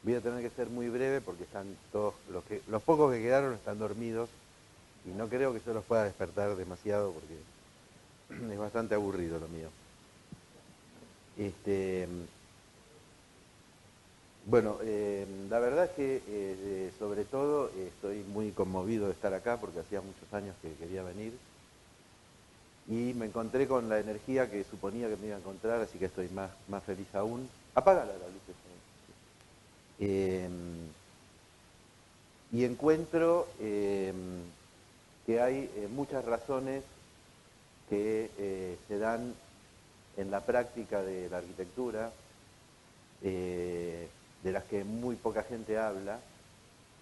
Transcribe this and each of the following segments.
Voy a tener que ser muy breve porque están todos, los pocos que quedaron están dormidos y no creo que yo los pueda despertar demasiado porque es bastante aburrido lo mío. Este, bueno, la verdad es que sobre todo estoy muy conmovido de estar acá porque hacía muchos años que quería venir y me encontré con la energía que suponía que me iba a encontrar, así que estoy más feliz aún. Apágala la luz. Eh, y encuentro que hay muchas razones que se dan en la práctica de la arquitectura, de las que muy poca gente habla,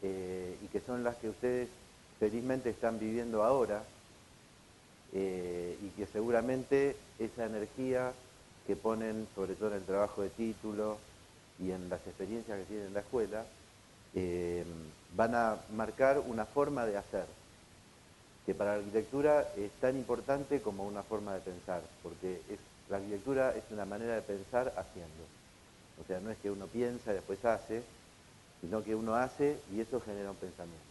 y que son las que ustedes felizmente están viviendo ahora, y que seguramente esa energía que ponen, sobre todo en el trabajo de título y en las experiencias que tienen en la escuela, van a marcar una forma de hacer, que para la arquitectura es tan importante como una forma de pensar, porque la arquitectura es una manera de pensar haciendo. O sea, no es que uno piensa y después hace, sino que uno hace y eso genera un pensamiento.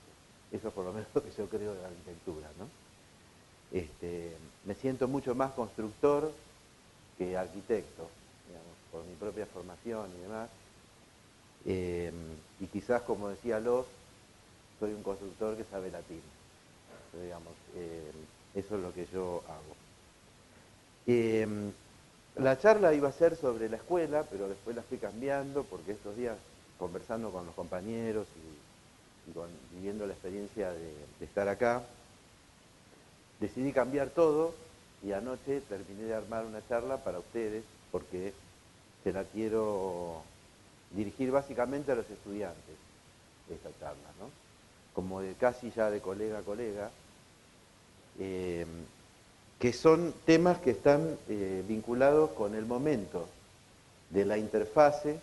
Eso es por lo menos lo que yo creo de la arquitectura, ¿no? Me siento mucho más constructor que arquitecto, digamos, por mi propia formación y demás. Y quizás, como decía Los, soy un constructor que sabe latín. Pero, digamos, eso es lo que yo hago. La charla iba a ser sobre la escuela, pero después la fui cambiando porque estos días, conversando con los compañeros y viviendo la experiencia de estar acá, decidí cambiar todo y anoche terminé de armar una charla para ustedes porque se la quiero dirigir básicamente a los estudiantes de esta charla, ¿no? Como casi ya de colega a colega, que son temas que están vinculados con el momento de la interfase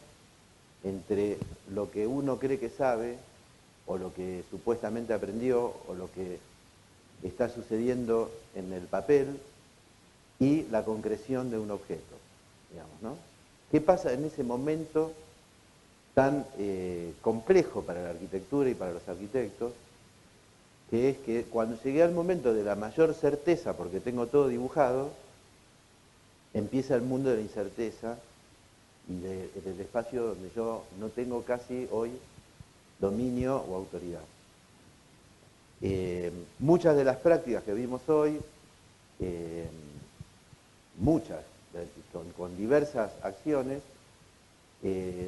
entre lo que uno cree que sabe, o lo que supuestamente aprendió, o lo que está sucediendo en el papel, y la concreción de un objeto, digamos, ¿no? ¿Qué pasa en ese momento tan complejo para la arquitectura y para los arquitectos, que es que cuando llegué al momento de la mayor certeza, porque tengo todo dibujado, empieza el mundo de la incerteza y del espacio donde yo no tengo casi hoy dominio o autoridad. Muchas de las prácticas que vimos hoy, muchas, con diversas acciones,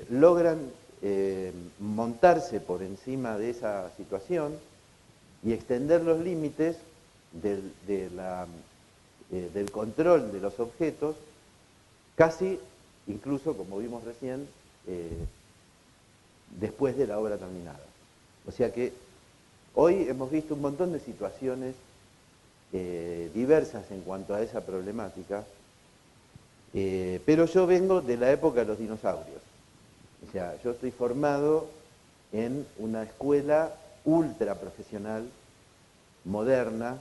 logran montarse por encima de esa situación y extender los límites del control de los objetos, casi, incluso, como vimos recién, después de la obra terminada. O sea que hoy hemos visto un montón de situaciones diversas en cuanto a esa problemática, pero yo vengo de la época de los dinosaurios. O sea, yo estoy formado en una escuela ultra profesional, moderna,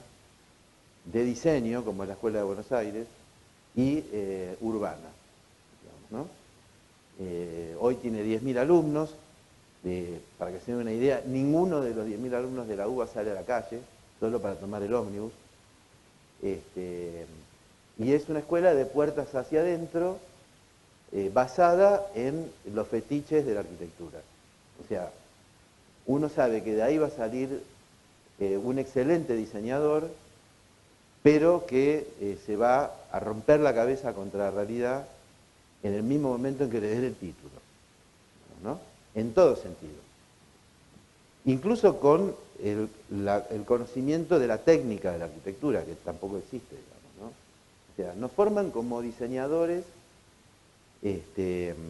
de diseño, como es la Escuela de Buenos Aires, y urbana, digamos, ¿no? Hoy tiene 10.000 alumnos, para que se den una idea, ninguno de los 10.000 alumnos de la UBA sale a la calle, solo para tomar el ómnibus. Y es una escuela de puertas hacia adentro, basada en los fetiches de la arquitectura. O sea, uno sabe que de ahí va a salir un excelente diseñador, pero que se va a romper la cabeza contra la realidad en el mismo momento en que le den el título, ¿no? En todo sentido. Incluso con el conocimiento de la técnica de la arquitectura, que tampoco existe, digamos, ¿no? O sea, nos forman como diseñadores en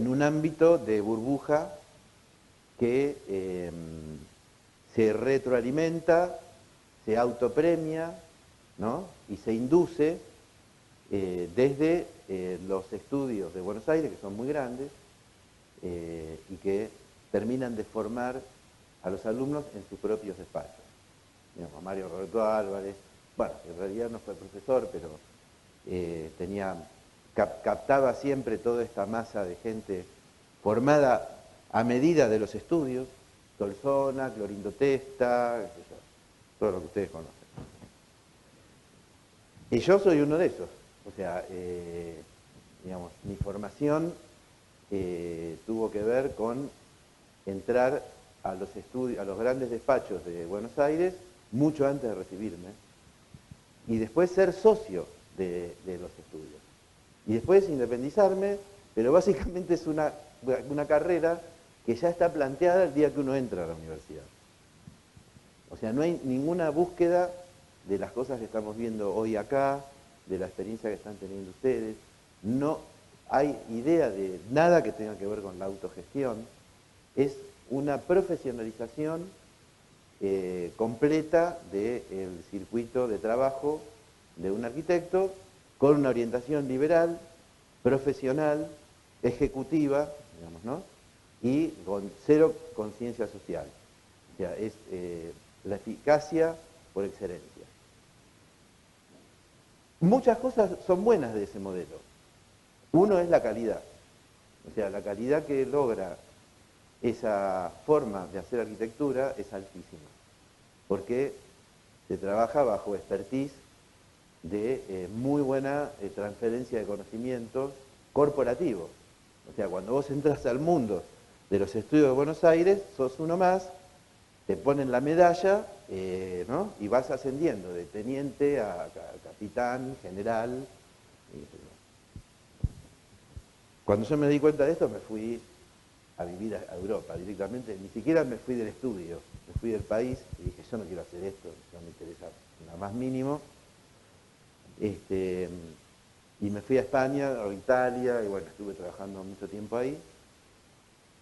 un ámbito de burbuja que se retroalimenta, se autopremia, ¿no? Y se induce desde los estudios de Buenos Aires, que son muy grandes, y que terminan de formar a los alumnos en sus propios despachos. Digamos, Mario Roberto Álvarez, bueno, en realidad no fue profesor, pero captaba siempre toda esta masa de gente formada a medida de los estudios, Tolsona, Clorindo Testa, todo lo que ustedes conocen. Y yo soy uno de esos. O sea, digamos, mi formación tuvo que ver con entrar a los estudios, a los grandes despachos de Buenos Aires mucho antes de recibirme y después ser socio de los estudios. Y después independizarme, pero básicamente es una carrera que ya está planteada el día que uno entra a la universidad. O sea, no hay ninguna búsqueda de las cosas que estamos viendo hoy acá, de la experiencia que están teniendo ustedes. No hay idea de nada que tenga que ver con la autogestión. Es una profesionalización completa del circuito de trabajo de un arquitecto con una orientación liberal, profesional, ejecutiva, digamos, ¿no? Y con cero conciencia social. O sea, es la eficacia por excelencia. Muchas cosas son buenas de ese modelo. Uno es la calidad. O sea, la calidad que logra esa forma de hacer arquitectura es altísima, porque se trabaja bajo expertise de muy buena transferencia de conocimientos corporativos. O sea, cuando vos entras al mundo de los estudios de Buenos Aires, sos uno más, te ponen la medalla, ¿no? Y vas ascendiendo de teniente a capitán, general. Cuando yo me di cuenta de esto, me fui a vivir a Europa directamente, ni siquiera me fui del estudio, me fui del país y dije, yo no quiero hacer esto, no me interesa nada más mínimo. Y me fui a España o Italia, y bueno, estuve trabajando mucho tiempo ahí,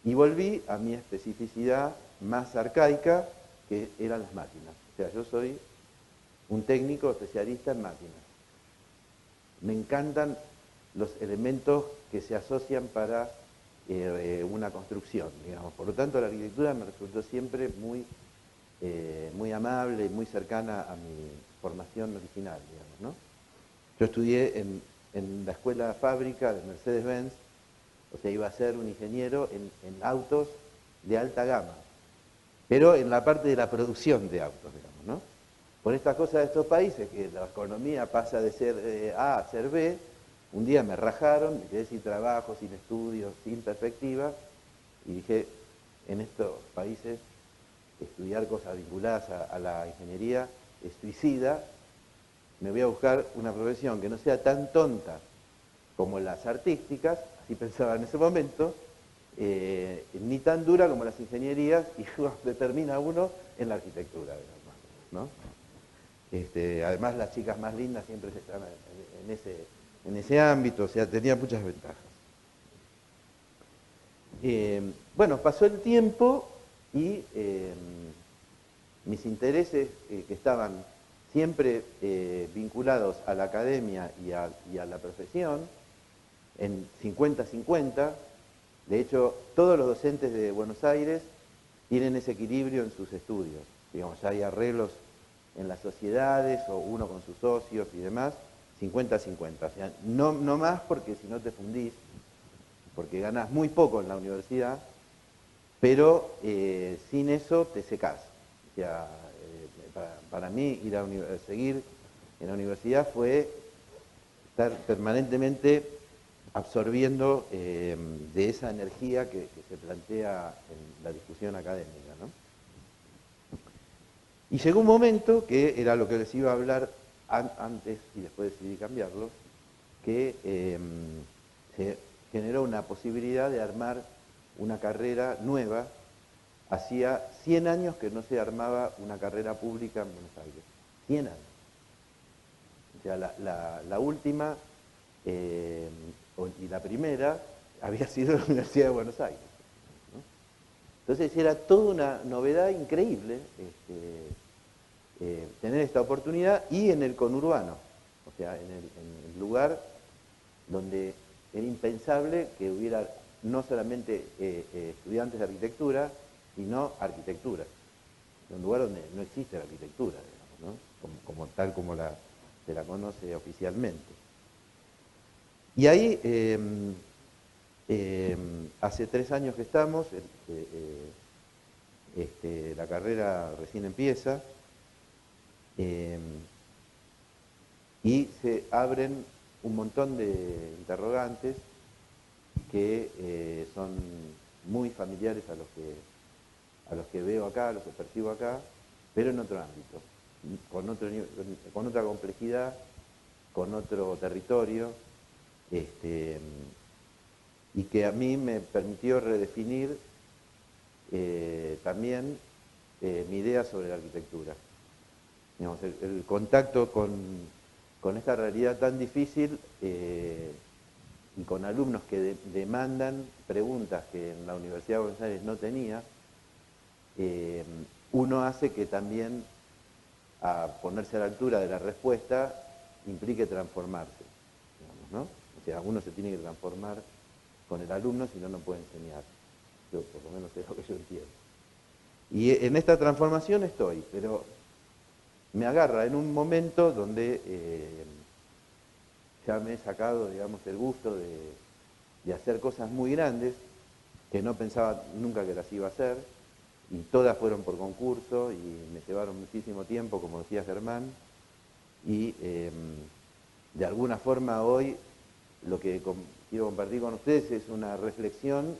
y volví a mi especificidad más arcaica, que eran las máquinas. O sea, yo soy un técnico especialista en máquinas. Me encantan los elementos que se asocian para una construcción, digamos. Por lo tanto, la arquitectura me resultó siempre muy amable y muy cercana a mi formación original, digamos, ¿no? Yo estudié en la escuela fábrica de Mercedes-Benz, o sea, iba a ser un ingeniero en autos de alta gama, pero en la parte de la producción de autos, digamos, ¿no? Por estas cosas de estos países, que la economía pasa de ser A a ser B, un día me rajaron, me quedé sin trabajo, sin estudios, sin perspectiva, y dije, en estos países, estudiar cosas vinculadas a la ingeniería es suicida, me voy a buscar una profesión que no sea tan tonta como las artísticas, así pensaba en ese momento, ni tan dura como las ingenierías, y determina uno en la arquitectura, ¿no? Además, las chicas más lindas siempre están en ese ámbito, o sea, tenía muchas ventajas. Bueno, pasó el tiempo y mis intereses, que estaban siempre vinculados a la academia y a la profesión, en 50-50, de hecho, todos los docentes de Buenos Aires tienen ese equilibrio en sus estudios. Digamos, hay arreglos en las sociedades, o uno con sus socios y demás, 50-50. O sea, no más porque si no te fundís, porque ganás muy poco en la universidad, pero sin eso te secás. O sea, para mí ir a seguir en la universidad fue estar permanentemente absorbiendo de esa energía que se plantea en la discusión académica, ¿no? Y llegó un momento, que era lo que les iba a hablar antes y después decidí cambiarlo, que se generó una posibilidad de armar una carrera nueva. Hacía 100 años que no se armaba una carrera pública en Buenos Aires. 100 años. O sea, la última y la primera había sido la Universidad de Buenos Aires, ¿no? Entonces era toda una novedad increíble tener esta oportunidad, y en el conurbano, o sea, en el lugar donde era impensable que hubiera no solamente estudiantes de arquitectura, sino arquitectura. Es un lugar donde no existe la arquitectura, digamos, ¿no? Tal como se la conoce oficialmente. Y ahí Hace 3 años que estamos, la carrera recién empieza, y se abren un montón de interrogantes que son muy familiares a los que veo acá, a los que percibo acá, pero en otro ámbito, con otra complejidad, con otro territorio, y que a mí me permitió redefinir también mi idea sobre la arquitectura. Digamos, el contacto con esta realidad tan difícil y con alumnos que demandan preguntas que en la Universidad de Buenos Aires no tenía, uno hace que también a ponerse a la altura de la respuesta implique transformarse, digamos, ¿no? O sea, uno se tiene que transformar con el alumno, si no, no puede enseñar. Yo, por lo menos, es lo que yo entiendo. Y en esta transformación estoy, pero me agarra en un momento donde ya me he sacado, digamos, el gusto de hacer cosas muy grandes que no pensaba nunca que las iba a hacer, y todas fueron por concurso y me llevaron muchísimo tiempo, como decía Germán, y de alguna forma hoy lo que quiero compartir con ustedes es una reflexión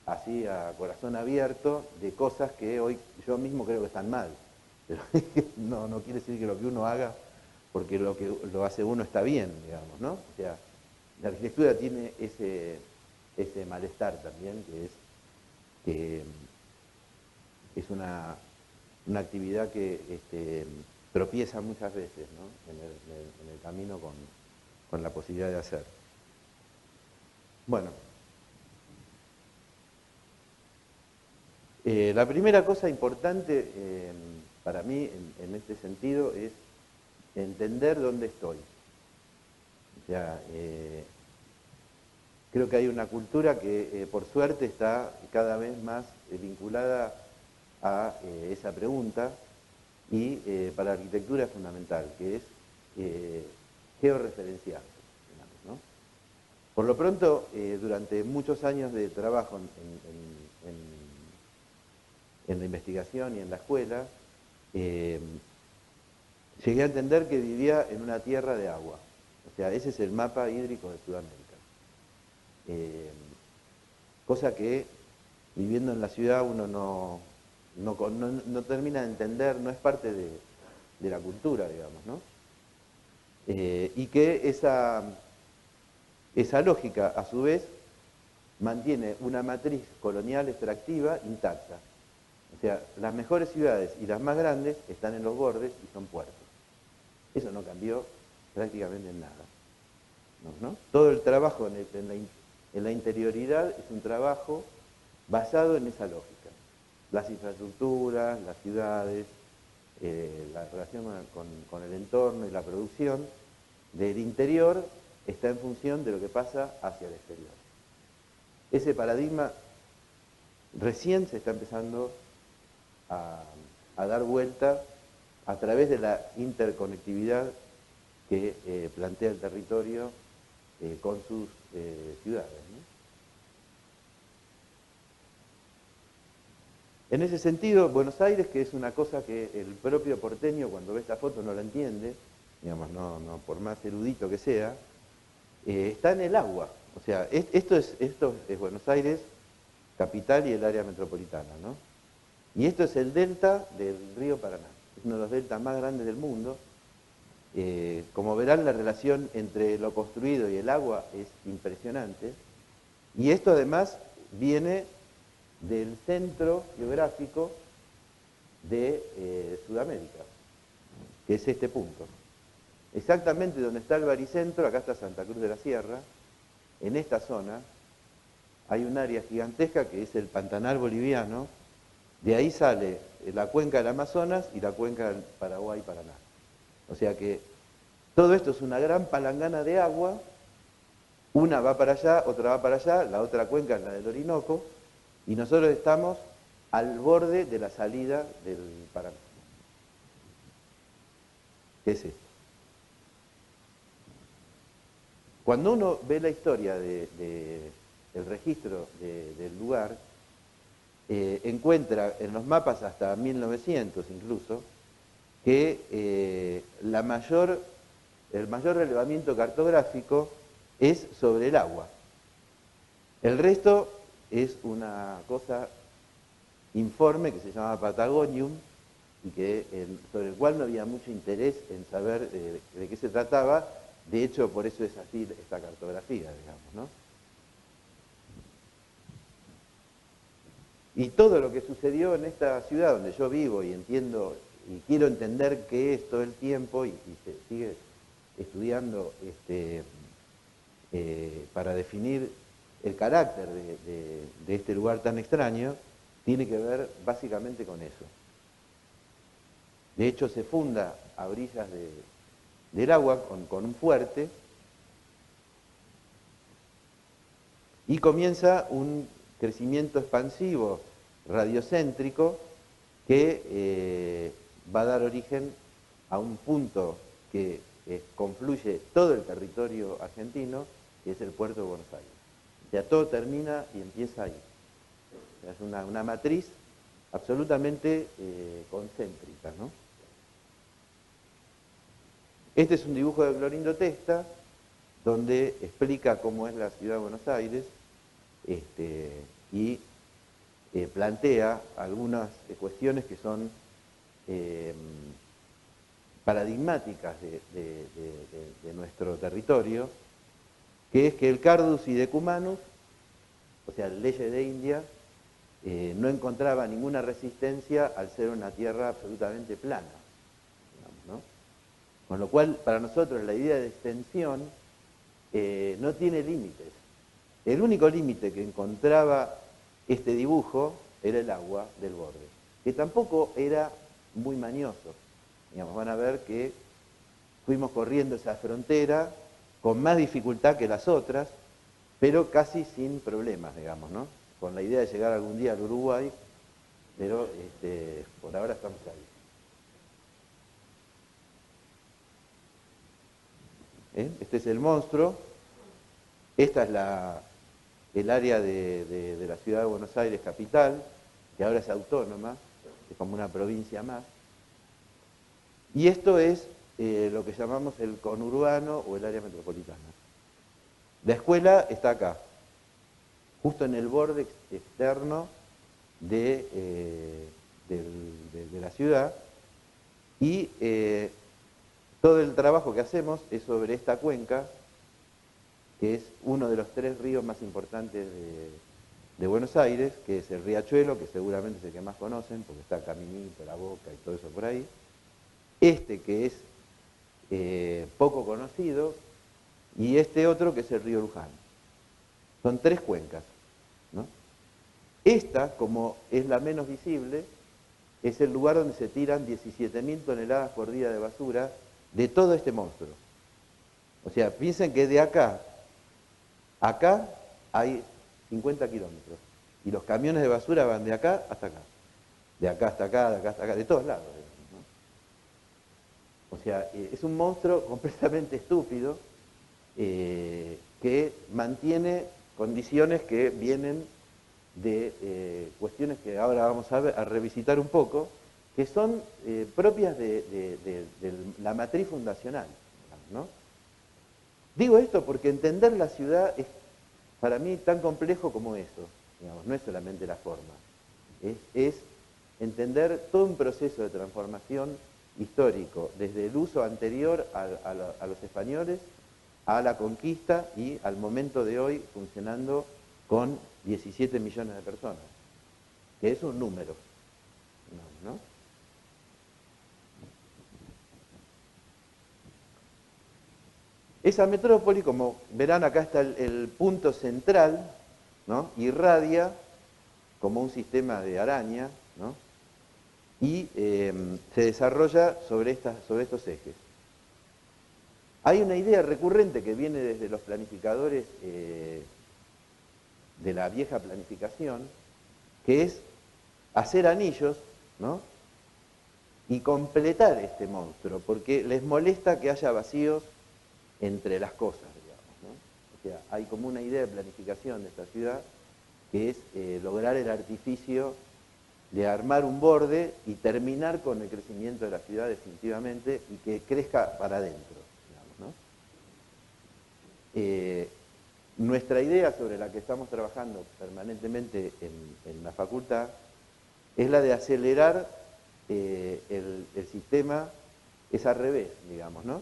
así a corazón abierto de cosas que hoy yo mismo creo que están mal. Pero no quiere decir que lo que uno haga, porque lo que lo hace uno está bien, digamos, ¿no? O sea, la arquitectura tiene ese malestar también, que es una actividad que tropieza muchas veces, ¿no? En el camino con la posibilidad de hacer. Bueno, la primera cosa importante para mí en este sentido es entender dónde estoy. O sea, creo que hay una cultura que por suerte está cada vez más vinculada a esa pregunta, y para la arquitectura es fundamental, que es georreferenciarse, digamos, ¿no? Por lo pronto, durante muchos años de trabajo en la investigación y en la escuela, llegué a entender que vivía en una tierra de agua. O sea, ese es el mapa hídrico de Sudamérica. Cosa que viviendo en la ciudad uno no termina de entender, no es parte de la cultura, digamos, ¿no? Y que esa lógica, a su vez, mantiene una matriz colonial extractiva intacta. O sea, las mejores ciudades y las más grandes están en los bordes y son puertos. Eso no cambió prácticamente en nada, ¿no? Todo el trabajo en la interioridad es un trabajo basado en esa lógica. Las infraestructuras, las ciudades, la relación con el entorno y la producción del interior está en función de lo que pasa hacia el exterior. Ese paradigma recién se está empezando a dar vuelta a través de la interconectividad que plantea el territorio con sus ciudades, ¿no? En ese sentido, Buenos Aires, que es una cosa que el propio porteño cuando ve esta foto no la entiende, digamos, no por más erudito que sea, está en el agua. O sea, esto es Buenos Aires, capital y el área metropolitana, ¿no? Y esto es el delta del río Paraná. Es uno de los deltas más grandes del mundo. Como verán, la relación entre lo construido y el agua es impresionante. Y esto además viene del centro geográfico de Sudamérica, que es este punto. Exactamente donde está el baricentro, acá está Santa Cruz de la Sierra, en esta zona hay un área gigantesca que es el Pantanal boliviano, de ahí sale la cuenca del Amazonas y la cuenca del Paraguay-Paraná. O sea que todo esto es una gran palangana de agua, una va para allá, otra va para allá, la otra cuenca es la del Orinoco, y nosotros estamos al borde de la salida del Paraná. ¿Qué es esto? Cuando uno ve la historia del el registro del lugar, encuentra en los mapas hasta 1900 incluso, que el mayor relevamiento cartográfico es sobre el agua. El resto es una cosa informe que se llama Patagonium y sobre el cual no había mucho interés en saber de qué se trataba. De hecho, por eso es así esta cartografía, digamos, ¿no? Y todo lo que sucedió en esta ciudad donde yo vivo y entiendo y quiero entender qué es todo el tiempo y se sigue estudiando para definir el carácter de este lugar tan extraño, tiene que ver básicamente con eso. De hecho, se funda a orillas del agua con un fuerte y comienza un crecimiento expansivo radiocéntrico que va a dar origen a un punto que confluye todo el territorio argentino, que es el puerto de Buenos Aires. O sea, todo termina y empieza ahí. O sea, es una matriz absolutamente concéntrica, ¿no? Este es un dibujo de Clorindo Testa, donde explica cómo es la ciudad de Buenos Aires y plantea algunas cuestiones que son paradigmáticas de nuestro territorio, que es que el Cardus y Decumanus, o sea, el Leyes de India, no encontraba ninguna resistencia al ser una tierra absolutamente plana, digamos, ¿no? Con lo cual, para nosotros, la idea de extensión no tiene límites. El único límite que encontraba este dibujo era el agua del borde, que tampoco era muy mañoso. Digamos, van a ver que fuimos corriendo esa frontera con más dificultad que las otras, pero casi sin problemas, digamos, ¿no? Con la idea de llegar algún día al Uruguay, pero por ahora estamos ahí. Este es el monstruo. Esta es el área de la ciudad de Buenos Aires capital, que ahora es autónoma, es como una provincia más. Y esto es lo que llamamos el conurbano o el área metropolitana. La escuela está acá, justo en el borde externo de la ciudad, y todo el trabajo que hacemos es sobre esta cuenca, que es uno de los 3 ríos más importantes de Buenos Aires, que es el Riachuelo, que seguramente es el que más conocen, porque está Caminito, La Boca y todo eso por ahí. Este que es poco conocido, y este otro que es el río Luján. Son 3 cuencas, ¿no? Esta, como es la menos visible, es el lugar donde se tiran 17.000 toneladas por día de basura de todo este monstruo. O sea, piensen que de acá hay 50 kilómetros. Y los camiones de basura van de acá hasta acá. De acá hasta acá, de acá hasta acá, de todos lados. ¿No? O sea, es un monstruo completamente estúpido que mantiene condiciones que vienen de cuestiones que ahora vamos a revisitar un poco, que son propias de la matriz fundacional, ¿no? Digo esto porque entender la ciudad es para mí tan complejo como eso, digamos, no es solamente la forma, es entender todo un proceso de transformación histórico, desde el uso anterior a los españoles, a la conquista y al momento de hoy funcionando con 17 millones de personas, que es un número, ¿no? Esa metrópoli, como verán acá está el punto central, ¿no? Irradia como un sistema de araña, ¿no? Y se desarrolla sobre estos ejes. Hay una idea recurrente que viene desde los planificadores de la vieja planificación, que es hacer anillos, ¿no? Y completar este monstruo, porque les molesta que haya vacíos entre las cosas, digamos, ¿no? O sea, hay como una idea de planificación de esta ciudad que es lograr el artificio de armar un borde y terminar con el crecimiento de la ciudad definitivamente y que crezca para adentro, digamos, ¿no? Nuestra idea sobre la que estamos trabajando permanentemente en la facultad es la de acelerar el sistema, es al revés, digamos, ¿no?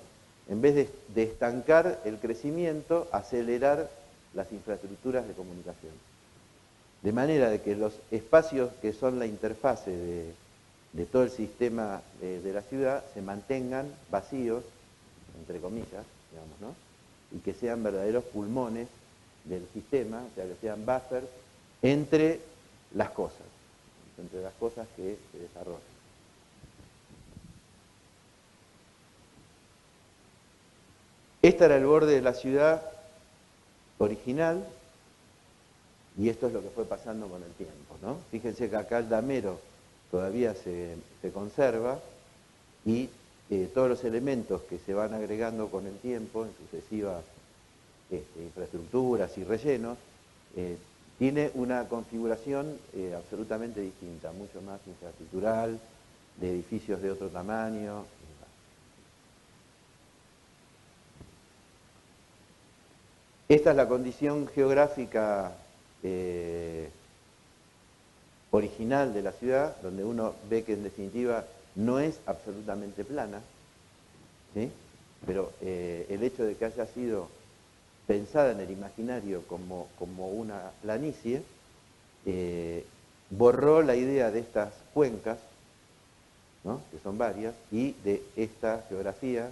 En vez de estancar el crecimiento, acelerar las infraestructuras de comunicación. De manera de que los espacios que son la interfase de todo el sistema de la ciudad se mantengan vacíos, entre comillas, digamos, ¿no? Y que sean verdaderos pulmones del sistema, o sea, que sean buffers entre las cosas que se desarrollan. Este era el borde de la ciudad original, y esto es lo que fue pasando con el tiempo, ¿no? Fíjense que acá el damero todavía se conserva y todos los elementos que se van agregando con el tiempo en sucesivas infraestructuras y rellenos, tiene una configuración absolutamente distinta, mucho más infraestructural, de edificios de otro tamaño. Esta es la condición geográfica original de la ciudad, donde uno ve que en definitiva no es absolutamente plana, ¿sí? Pero el hecho de que haya sido pensada en el imaginario como una planicie, borró la idea de estas cuencas, ¿no? Que son varias, y de esta geografía,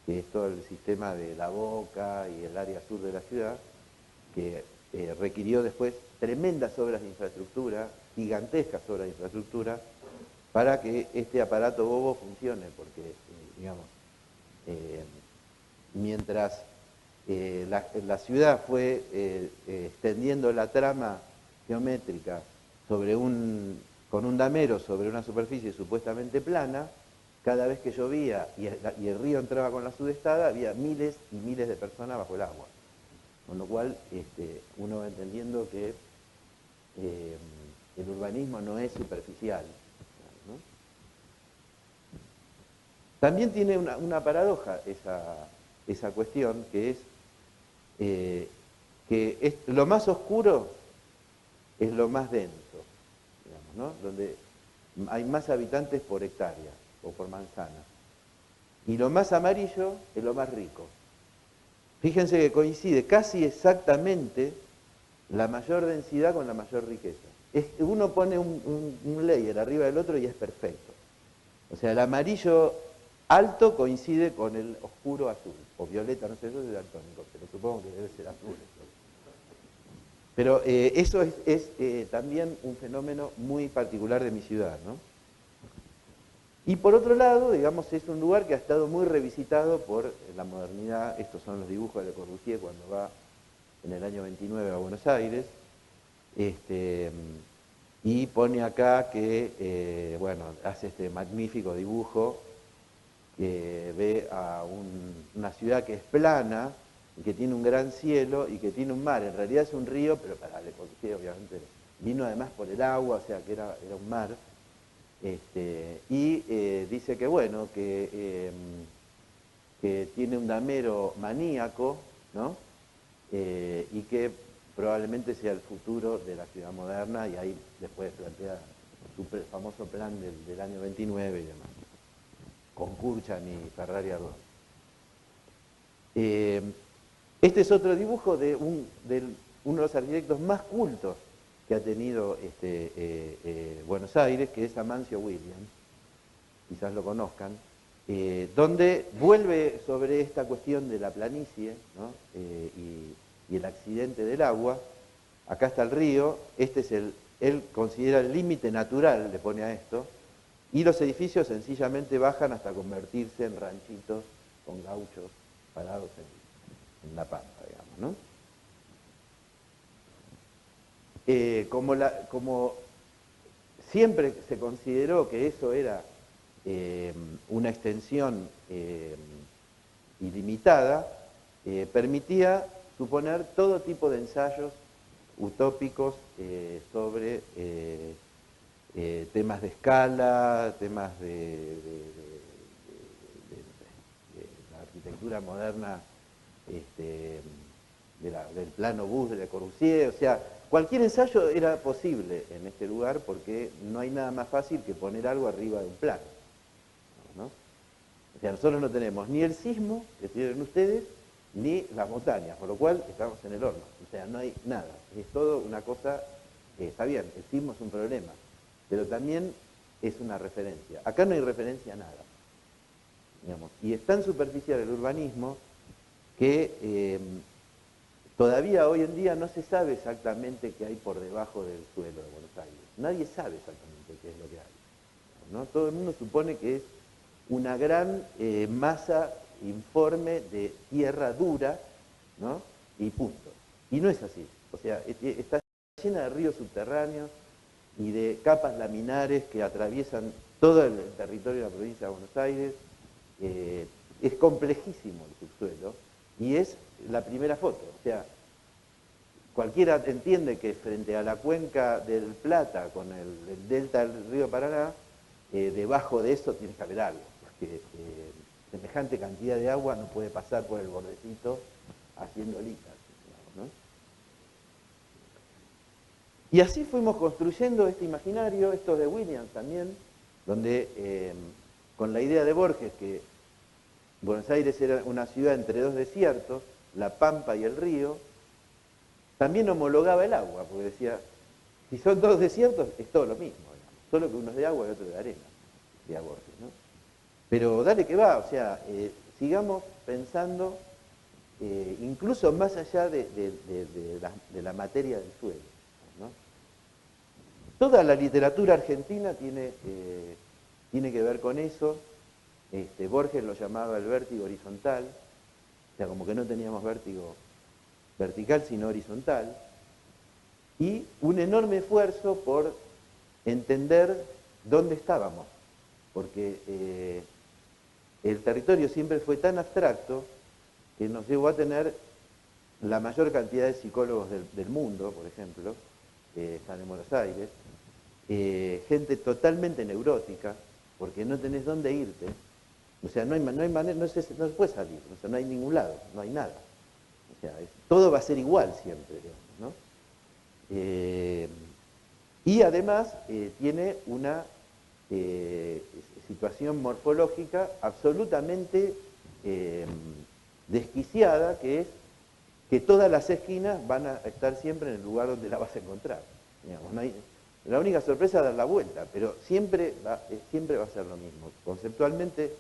que es todo el sistema de la Boca y el área sur de la ciudad, que requirió después tremendas obras de infraestructura, gigantescas obras de infraestructura, para que este aparato bobo funcione, porque, digamos, mientras la ciudad fue extendiendo la trama geométrica con un damero sobre una superficie supuestamente plana, cada vez que llovía y el río entraba con la sudestada, había miles y miles de personas bajo el agua. Con lo cual uno va entendiendo que el urbanismo no es superficial, ¿no? También tiene una paradoja esa cuestión, que es lo más oscuro es lo más denso, digamos, ¿no? Donde hay más habitantes por hectárea o por manzana. Y lo más amarillo es lo más rico. Fíjense que coincide casi exactamente la mayor densidad con la mayor riqueza. Uno pone un layer arriba del otro y es perfecto. O sea, el amarillo alto coincide con el oscuro azul, o violeta, no sé, yo soy daltónico, pero supongo que debe ser azul. Pero eso es también un fenómeno muy particular de mi ciudad, ¿no? Y por otro lado, digamos, es un lugar que ha estado muy revisitado por la modernidad. Estos son los dibujos de Le Corbusier cuando va en el año 29 a Buenos Aires. Y pone acá que, bueno, hace este magnífico dibujo que ve a una ciudad que es plana y que tiene un gran cielo y que tiene un mar. En realidad es un río, pero para Le Corbusier obviamente vino además por el agua, o sea que era un mar. Y dice que, bueno, que tiene un damero maníaco, ¿no? Y que probablemente sea el futuro de la ciudad moderna, y ahí después plantea su famoso plan del año 29 y demás, con Kurchan y Ferrari Ardón. Este es otro dibujo de uno de los arquitectos más cultos que ha tenido Buenos Aires, que es Amancio Williams, quizás lo conozcan, donde vuelve sobre esta cuestión de la planicie, ¿no? y el accidente del agua. Acá está el río, este es él considera el límite natural, le pone a esto, y los edificios sencillamente bajan hasta convertirse en ranchitos con gauchos parados en la pampa, digamos, ¿no? Como siempre se consideró que eso era una extensión ilimitada, permitía suponer todo tipo de ensayos utópicos sobre temas de escala, temas de la arquitectura moderna, del plano bus de Le Corbusier, o sea, cualquier ensayo era posible en este lugar porque no hay nada más fácil que poner algo arriba de un plano, ¿no? O sea, nosotros no tenemos ni el sismo que tienen ustedes, ni las montañas, por lo cual estamos en el horno. O sea, no hay nada. Es todo una cosa, está bien, el sismo es un problema, pero también es una referencia. Acá no hay referencia a nada, digamos. Y es tan superficial el urbanismo que todavía hoy en día no se sabe exactamente qué hay por debajo del suelo de Buenos Aires. Nadie sabe exactamente qué es lo que hay, ¿no? Todo el mundo supone que es una gran masa informe de tierra dura, ¿no? Y punto. Y no es así. O sea, está llena de ríos subterráneos y de capas laminares que atraviesan todo el territorio de la provincia de Buenos Aires. Es complejísimo el subsuelo y es la primera foto. O sea, cualquiera entiende que frente a la cuenca del Plata con el delta del río Paraná, debajo de eso tiene que haber algo, porque semejante cantidad de agua no puede pasar por el bordecito haciendo litas, ¿no? Y así fuimos construyendo este imaginario, esto de Williams también, donde con la idea de Borges que Buenos Aires era una ciudad entre dos desiertos, la Pampa y el río, también homologaba el agua, porque decía, si son dos desiertos, es todo lo mismo, digamos, solo que uno es de agua y otro de arena, decía Borges, ¿no? Pero dale que va, o sea, sigamos pensando incluso más allá de la materia del suelo, ¿no? Toda la literatura argentina tiene que ver con eso. Borges lo llamaba el vértigo horizontal, o sea, como que no teníamos vértigo vertical, sino horizontal, y un enorme esfuerzo por entender dónde estábamos, porque el territorio siempre fue tan abstracto que nos llevó a tener la mayor cantidad de psicólogos del mundo, por ejemplo, están en Buenos Aires, gente totalmente neurótica, porque no tenés dónde irte, o sea, no hay manera, no se puede salir, o sea, no hay ningún lado, no hay nada. O sea, todo va a ser igual siempre, digamos, ¿no? Y además tiene una situación morfológica absolutamente desquiciada, que es que todas las esquinas van a estar siempre en el lugar donde la vas a encontrar. Digamos, la única sorpresa es dar la vuelta, pero siempre va a ser lo mismo. Conceptualmente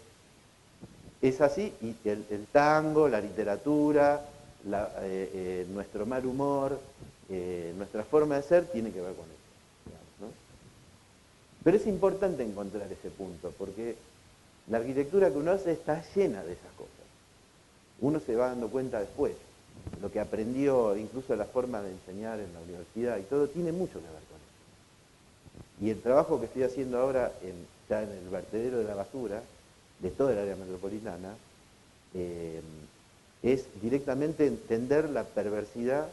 es así, y el tango, la literatura, nuestro mal humor, nuestra forma de ser tiene que ver con eso, digamos, ¿no? Pero es importante encontrar ese punto, porque la arquitectura que uno hace está llena de esas cosas. Uno se va dando cuenta después. Lo que aprendió, incluso la forma de enseñar en la universidad y todo, tiene mucho que ver con eso. Y el trabajo que estoy haciendo ahora ya en el vertedero de la basura, de toda el área metropolitana, es directamente entender la perversidad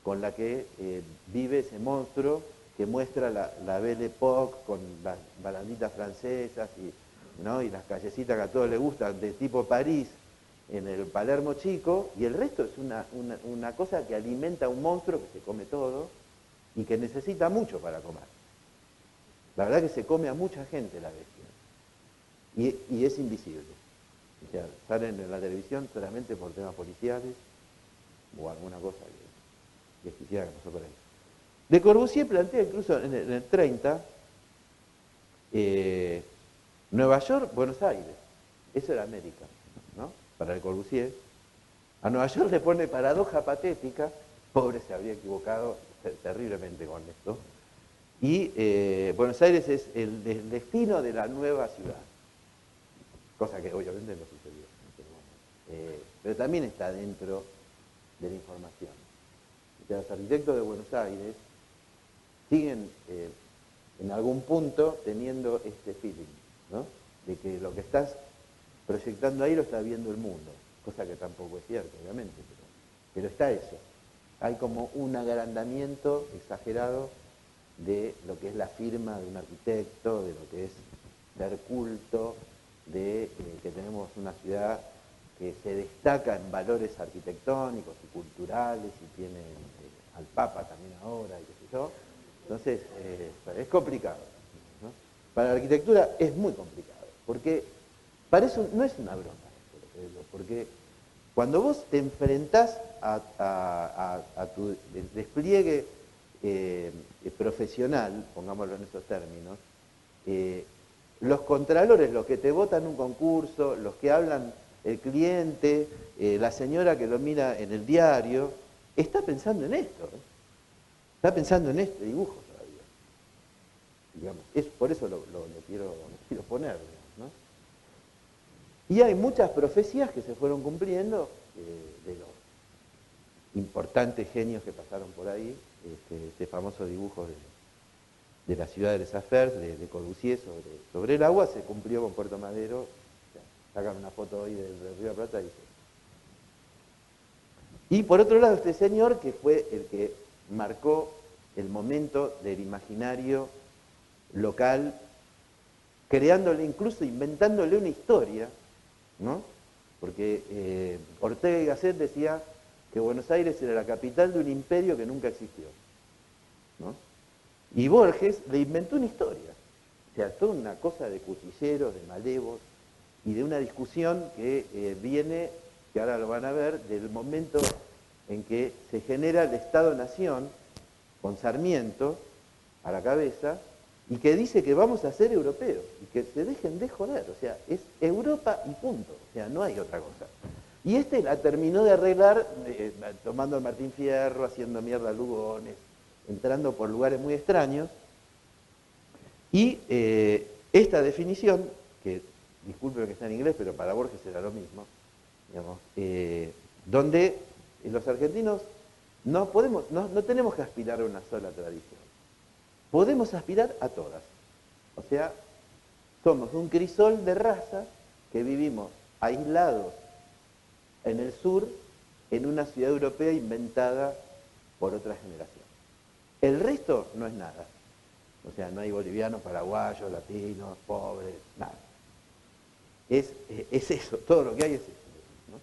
con la que vive ese monstruo que muestra la Belle Époque con las baranditas francesas ¿no? Y las callecitas que a todos les gustan, de tipo París, en el Palermo chico, y el resto es una cosa que alimenta a un monstruo que se come todo y que necesita mucho para comer. La verdad que se come a mucha gente la bestia. Y es invisible. O sea, salen en la televisión solamente por temas policiales o alguna cosa que quisiera que pasó por ahí. Le Corbusier plantea incluso en el 30, Nueva York, Buenos Aires. Eso era América, ¿no? Para Le Corbusier. A Nueva York le pone paradoja patética, pobre se habría equivocado terriblemente con esto, y Buenos Aires es el destino de la nueva ciudad, cosa que obviamente no sucedió, pero también está dentro de la información. O sea, los arquitectos de Buenos Aires siguen en algún punto teniendo este feeling, ¿no? De que lo que estás proyectando ahí lo está viendo el mundo, cosa que tampoco es cierto, obviamente. pero está eso. Hay como un agrandamiento exagerado de lo que es la firma de un arquitecto, de lo que es ser culto, de que tenemos una ciudad que se destaca en valores arquitectónicos y culturales y tiene al Papa también ahora, y qué sé yo. Entonces, es complicado, ¿no? Para la arquitectura es muy complicado, porque para eso no es una broma, porque cuando vos te enfrentás a tu despliegue profesional, pongámoslo en esos términos, los contralores, los que te votan un concurso, los que hablan el cliente, la señora que lo mira en el diario, está pensando en esto, ¿eh? Está pensando en este dibujo todavía. Digamos, por eso lo quiero poner, digamos, ¿no? Y hay muchas profecías que se fueron cumpliendo de los importantes genios que pasaron por ahí, este famoso dibujo de la ciudad de Les Afers, de Corbusier sobre el agua, se cumplió con Puerto Madero. O sea, sacan una foto hoy del Río de la Plata y dice. Y por otro lado, este señor que fue el que marcó el momento del imaginario local, creándole, incluso inventándole una historia, ¿no? Porque Ortega y Gasset decía que Buenos Aires era la capital de un imperio que nunca existió, ¿no? Y Borges le inventó una historia, o sea, toda una cosa de cuchilleros, de malevos, y de una discusión que viene, que ahora lo van a ver, del momento en que se genera el Estado-Nación, con Sarmiento a la cabeza, y que dice que vamos a ser europeos, y que se dejen de joder, o sea, es Europa y punto, o sea, no hay otra cosa. Y la terminó de arreglar tomando al Martín Fierro, haciendo mierda a Lugones, entrando por lugares muy extraños, y esta definición, que disculpen que está en inglés, pero para Borges era lo mismo, digamos, donde los argentinos no tenemos que aspirar a una sola tradición, podemos aspirar a todas, o sea, somos un crisol de razas que vivimos aislados en el sur, en una ciudad europea inventada por otra generación. El resto no es nada. O sea, no hay bolivianos, paraguayos, latinos, pobres, nada. Es eso, todo lo que hay es eso, ¿no?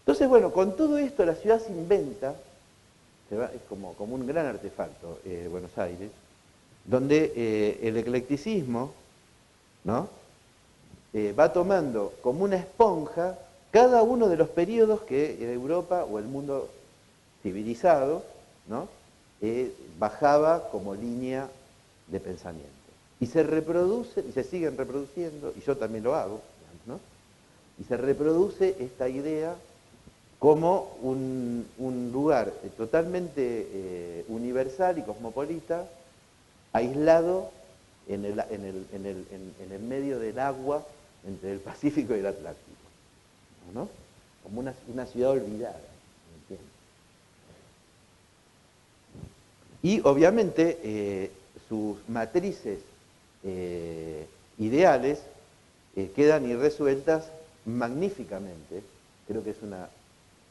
Entonces, bueno, con todo esto la ciudad se inventa, es como un gran artefacto, Buenos Aires, donde el eclecticismo, ¿no? Va tomando como una esponja cada uno de los periodos que Europa o el mundo civilizado, ¿no? Bajaba como línea de pensamiento. Y se reproduce, y se siguen reproduciendo, y yo también lo hago, digamos, ¿no? Y se reproduce esta idea como un lugar totalmente universal y cosmopolita, aislado en el medio del agua entre el Pacífico y el Atlántico, ¿no? Como una ciudad olvidada, ¿entiendes? Y obviamente sus matrices ideales quedan irresueltas magníficamente. Creo que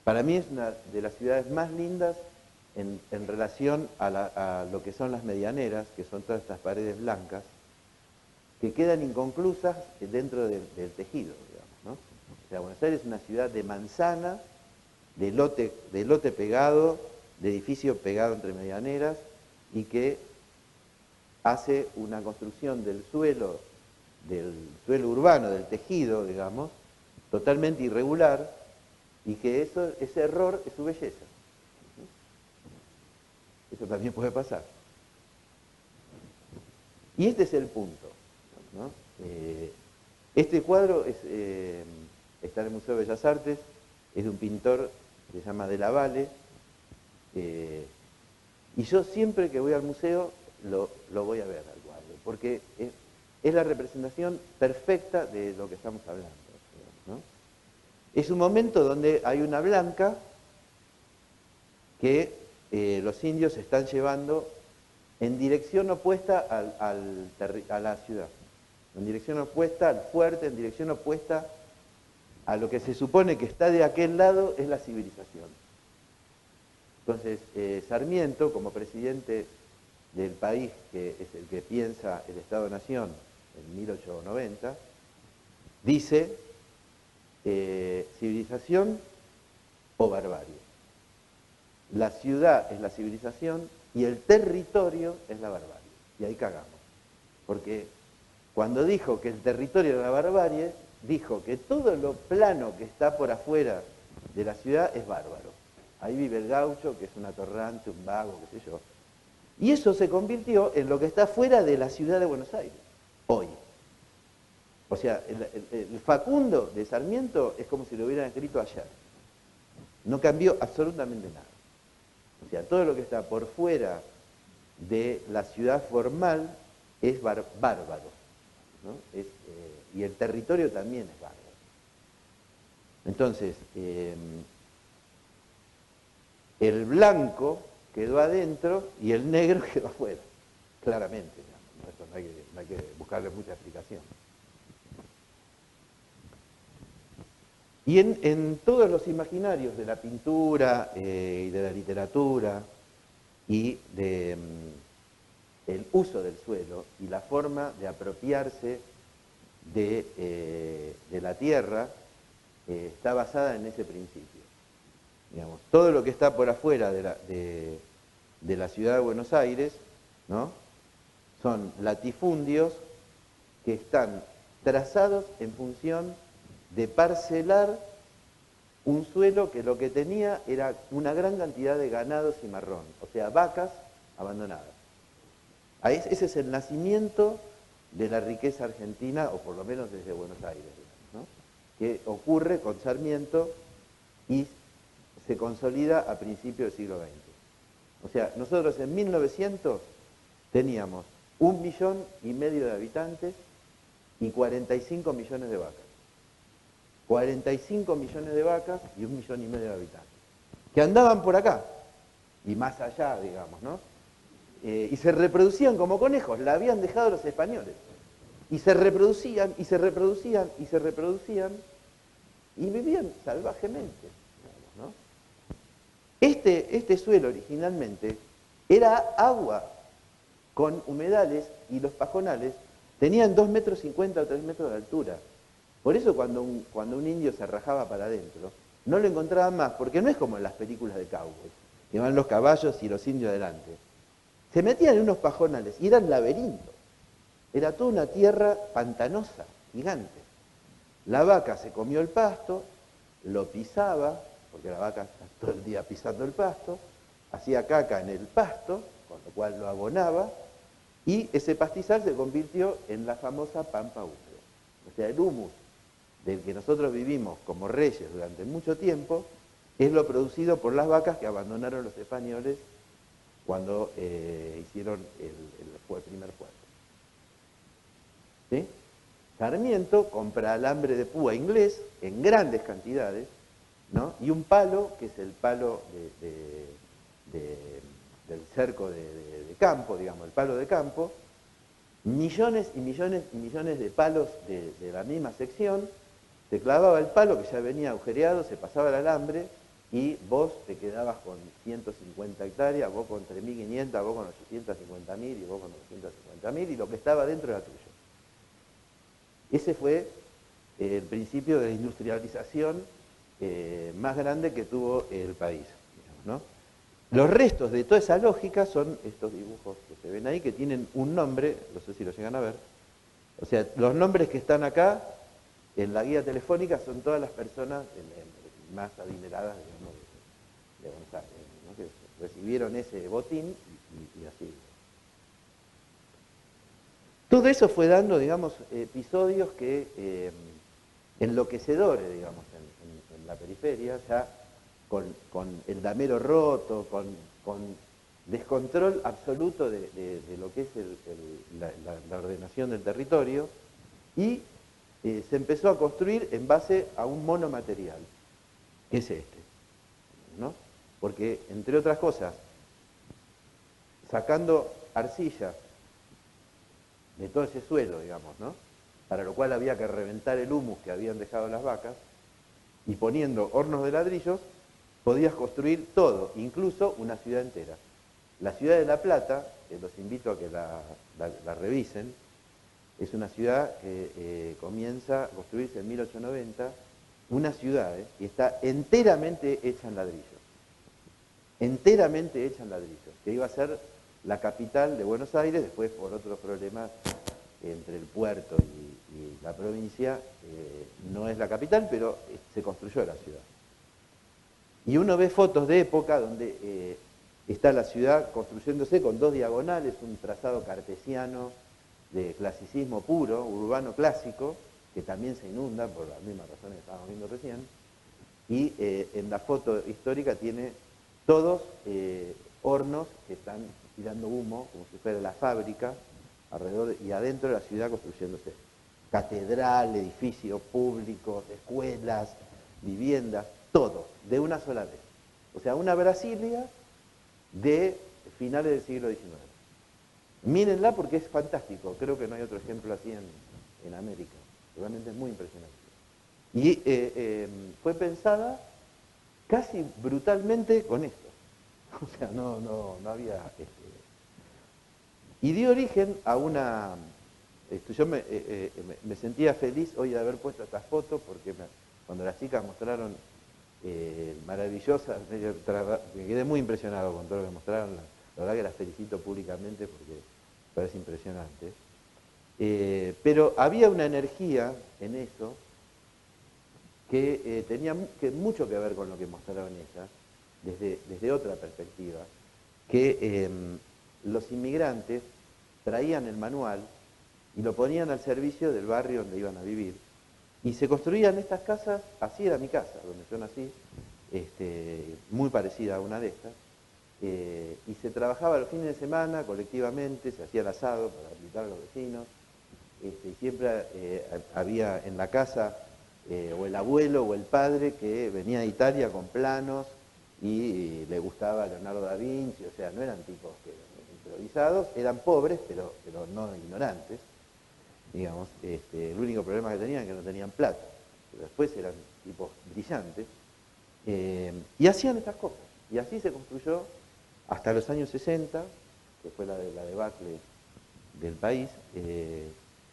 para mí es una de las ciudades más lindas en relación a lo que son las medianeras, que son todas estas paredes blancas, que quedan inconclusas dentro del tejido, digamos, ¿no? O sea, Buenos Aires es una ciudad de manzana, de lote pegado, de edificio pegado entre medianeras, y que hace una construcción del suelo urbano, del tejido, digamos, totalmente irregular, y que ese error es su belleza. Eso también puede pasar. Y este es el punto, ¿no? Este cuadro está en el Museo de Bellas Artes, es de un pintor que se llama De la Valle, y yo siempre que voy al museo lo voy a ver al cuadro, porque es la representación perfecta de lo que estamos hablando, ¿no? Es un momento donde hay una blanca que los indios se están llevando en dirección opuesta a la ciudad, en dirección opuesta al fuerte, en dirección opuesta a lo que se supone que está de aquel lado es la civilización. Entonces, Sarmiento, como presidente del país, que es el que piensa el Estado-Nación en 1890, dice civilización o barbarie. La ciudad es la civilización y el territorio es la barbarie. Y ahí cagamos. Porque cuando dijo que el territorio era la barbarie, dijo que todo lo plano que está por afuera de la ciudad es bárbaro. Ahí vive el gaucho, que es un atorrante, un vago, qué sé yo. Y eso se convirtió en lo que está fuera de la ciudad de Buenos Aires, hoy. O sea, el Facundo de Sarmiento es como si lo hubieran escrito ayer. No cambió absolutamente nada. O sea, todo lo que está por fuera de la ciudad formal es bárbaro, ¿no? Y el territorio también es bárbaro. Entonces, el blanco quedó adentro y el negro quedó afuera, claramente. ¿No? Esto no hay que buscarle mucha explicación. Y en todos los imaginarios de la pintura y de la literatura y de el uso del suelo y la forma de apropiarse de la tierra está basada en ese principio. Digamos, todo lo que está por afuera de la ciudad de Buenos Aires, ¿no? Son latifundios que están trazados en función de parcelar un suelo que lo que tenía era una gran cantidad de ganados y marrón, o sea, vacas abandonadas. Ese es el nacimiento de la riqueza argentina, o por lo menos desde Buenos Aires, ¿no? Que ocurre con Sarmiento y se consolida a principios del siglo XX. O sea, nosotros en 1900 teníamos 1,5 millones de habitantes y 45 millones de vacas. 45 millones de vacas y 1,5 millones de habitantes, que andaban por acá, y más allá, digamos, ¿no? Y se reproducían como conejos, la habían dejado los españoles. Y se reproducían, y se reproducían, y se reproducían, y vivían salvajemente, digamos, ¿no? Este suelo originalmente era agua con humedales, y los pajonales tenían 2,50 metros o 3 metros de altura. Por eso cuando un indio se rajaba para adentro, no lo encontraban más, porque no es como en las películas de cowboys, que van los caballos y los indios adelante. Se metían en unos pajonales y eran laberintos. Era toda una tierra pantanosa, gigante. La vaca se comió el pasto, lo pisaba, porque la vaca está todo el día pisando el pasto, hacía caca en el pasto, con lo cual lo abonaba, y ese pastizal se convirtió en la famosa pampa húmeda. O sea, el humus del que nosotros vivimos como reyes durante mucho tiempo es lo producido por las vacas que abandonaron los españoles cuando hicieron el primer puerto. ¿Sí? Sarmiento compra alambre de púa inglés en grandes cantidades, ¿no? Y un palo, que es el palo del cerco de campo, digamos, el palo de campo, millones y millones y millones de palos de la misma sección, se clavaba el palo que ya venía agujereado, se pasaba el alambre y vos te quedabas con 150 hectáreas, vos con 3.500, vos con 850.000 y vos con 950.000 y lo que estaba dentro era tuyo. Ese fue el principio de la industrialización más grande que tuvo el país, digamos, ¿no? Los restos de toda esa lógica son estos dibujos que se ven ahí, que tienen un nombre, no sé si lo llegan a ver. O sea, los nombres que están acá en la guía telefónica son todas las personas más adineradas, digamos, de Buenos Aires, ¿no? Que recibieron ese botín y así. Todo eso fue dando, digamos, episodios que enloquecedores, digamos, en la periferia, ya con el damero roto, con descontrol absoluto de lo que es la ordenación del territorio, y se empezó a construir en base a un monomaterial, que es este, ¿no? Porque, entre otras cosas, sacando arcilla de todo ese suelo, digamos, ¿no? Para lo cual había que reventar el humus que habían dejado las vacas, y poniendo hornos de ladrillos, podías construir todo, incluso una ciudad entera. La ciudad de La Plata, los invito a que la revisen, es una ciudad que comienza a construirse en 1890, una ciudad, y está enteramente hecha en ladrillos. Enteramente hecha en ladrillos, que iba a ser la capital de Buenos Aires, después por otros problemas entre el puerto y la provincia, no es la capital, pero se construyó la ciudad. Y uno ve fotos de época donde está la ciudad construyéndose con dos diagonales, un trazado cartesiano de clasicismo puro, urbano clásico, que también se inunda por las mismas razones que estábamos viendo recién, y en la foto histórica tiene todos hornos que están tirando humo, como si fuera la fábrica, alrededor y adentro de la ciudad construyéndose. Catedral, edificios públicos, escuelas, viviendas, todo, de una sola vez. O sea, una Brasilia de finales del siglo XIX. Mírenla porque es fantástico, creo que no hay otro ejemplo así en América. Realmente es muy impresionante. Y fue pensada casi brutalmente con esto. O sea, no había... Y dio origen a una... yo me sentía feliz hoy de haber puesto estas fotos porque cuando las chicas mostraron maravillosas, me quedé muy impresionado con todo lo que mostraron. La verdad que las felicito públicamente porque parece impresionante. Pero había una energía en eso que tenía mucho que ver con lo que mostraron ellas, desde otra perspectiva, que los inmigrantes traían el manual y lo ponían al servicio del barrio donde iban a vivir, y se construían estas casas. Así era mi casa, donde yo nací, muy parecida a una de estas, y se trabajaba los fines de semana colectivamente, se hacía el asado para invitar a los vecinos, y siempre había en la casa o el abuelo o el padre que venía de Italia con planos y le gustaba Leonardo da Vinci. O sea, no eran tipos improvisados, eran pobres, pero no ignorantes, digamos. El único problema que tenían es que no tenían plata, pero después eran tipos brillantes, y hacían estas cosas. Y así se construyó hasta los años 60, que fue la debacle del país,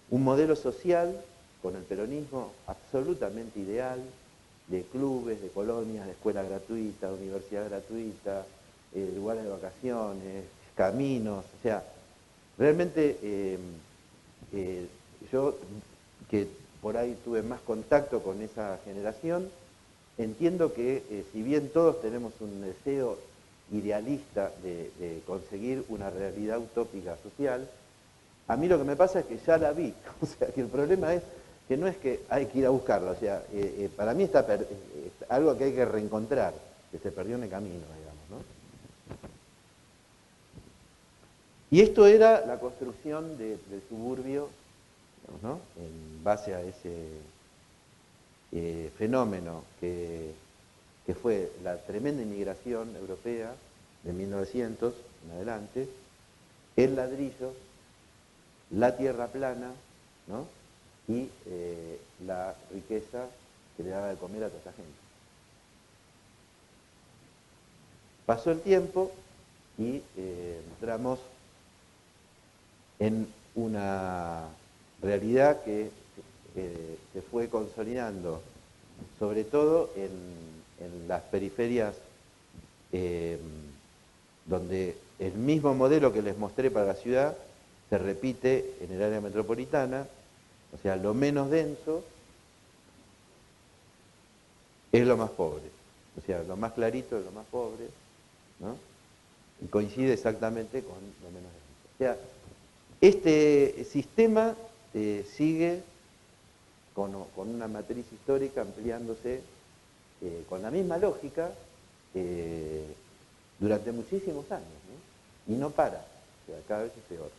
un modelo social con el peronismo absolutamente ideal, de clubes, de colonias, de escuela gratuita, de universidad gratuita, lugares de vacaciones, caminos. O sea, realmente yo, que por ahí tuve más contacto con esa generación, entiendo que si bien todos tenemos un deseo idealista de conseguir una realidad utópica social, a mí lo que me pasa es que ya la vi. O sea, que el problema es que no es que hay que ir a buscarla. O sea, para mí está algo que hay que reencontrar, que se perdió en el camino, digamos, ¿no? Y esto era la construcción del suburbio, digamos, ¿no? En base a ese fenómeno que fue la tremenda inmigración europea de 1900 en adelante, el ladrillo, la tierra plana, ¿no? Y la riqueza que le daba de comer a toda esa gente. Pasó el tiempo y entramos en una realidad que se fue consolidando, sobre todo en las periferias, donde el mismo modelo que les mostré para la ciudad se repite en el área metropolitana. O sea, lo menos denso es lo más pobre. O sea, lo más clarito es lo más pobre, ¿no? Y coincide exactamente con lo menos denso. O sea, este sistema sigue con una matriz histórica ampliándose con la misma lógica durante muchísimos años, ¿no? Y no para, o sea, cada vez es peor.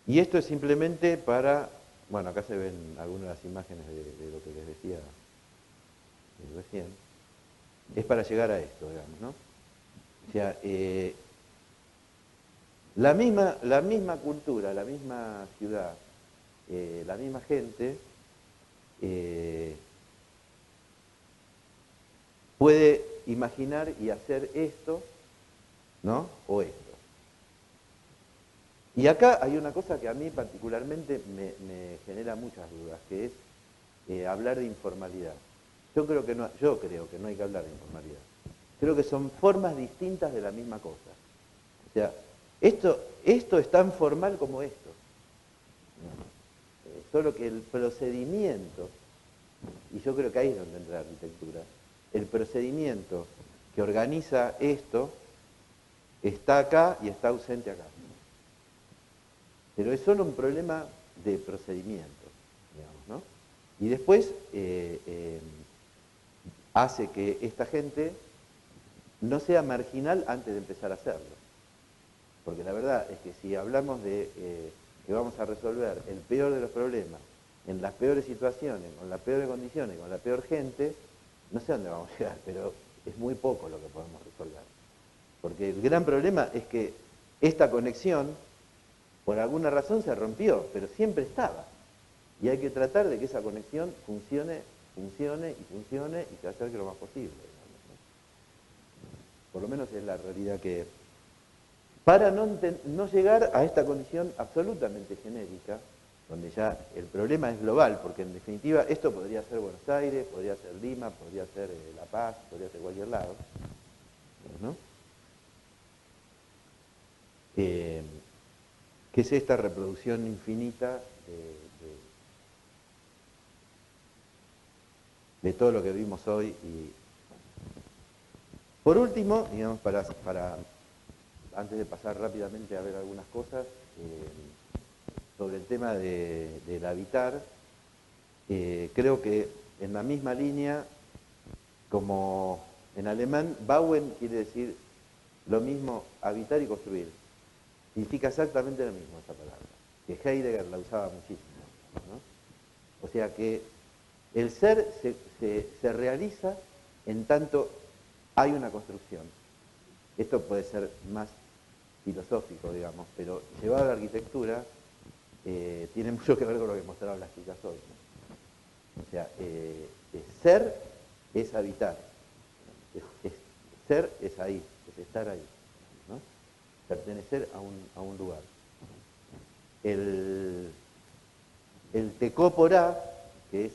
Y esto es simplemente para, bueno, acá se ven algunas de las imágenes de lo que les decía recién, es para llegar a esto, digamos, ¿no? O sea, La misma cultura, la misma ciudad, la misma gente puede imaginar y hacer esto, ¿no? O esto. Y acá hay una cosa que a mí particularmente me genera muchas dudas, que es hablar de informalidad. Yo creo que no hay que hablar de informalidad. Creo que son formas distintas de la misma cosa. O sea, esto es tan formal como esto. Solo que el procedimiento, y yo creo que ahí es donde entra la arquitectura, el procedimiento que organiza esto está acá y está ausente acá. Pero es solo un problema de procedimiento, digamos, ¿no? Y después hace que esta gente no sea marginal antes de empezar a hacerlo. Porque la verdad es que si hablamos de que vamos a resolver el peor de los problemas, en las peores situaciones, con las peores condiciones, con la peor gente, no sé a dónde vamos a llegar, pero es muy poco lo que podemos resolver. Porque el gran problema es que esta conexión, por alguna razón se rompió, pero siempre estaba. Y hay que tratar de que esa conexión funcione y se acerque lo más posible. Digamos, ¿no? Por lo menos es la realidad que... Para no llegar a esta condición absolutamente genérica, donde ya el problema es global, porque en definitiva esto podría ser Buenos Aires, podría ser Lima, podría ser La Paz, podría ser cualquier lado, ¿no? ¿Qué es esta reproducción infinita de todo lo que vimos hoy? Y por último, digamos, antes de pasar rápidamente a ver algunas cosas, sobre el tema del habitar, creo que en la misma línea, como en alemán, bauen quiere decir lo mismo habitar y construir. Significa exactamente lo mismo esa palabra, que Heidegger la usaba muchísimo, ¿no? O sea que el ser se realiza en tanto hay una construcción. Esto puede ser más filosófico, digamos, pero llevado a la arquitectura tiene mucho que ver con lo que mostraron las chicas hoy, ¿no? O sea, ser es habitar, ser es ahí, es estar ahí, ¿no? Pertenecer a un lugar. El tecópora, que es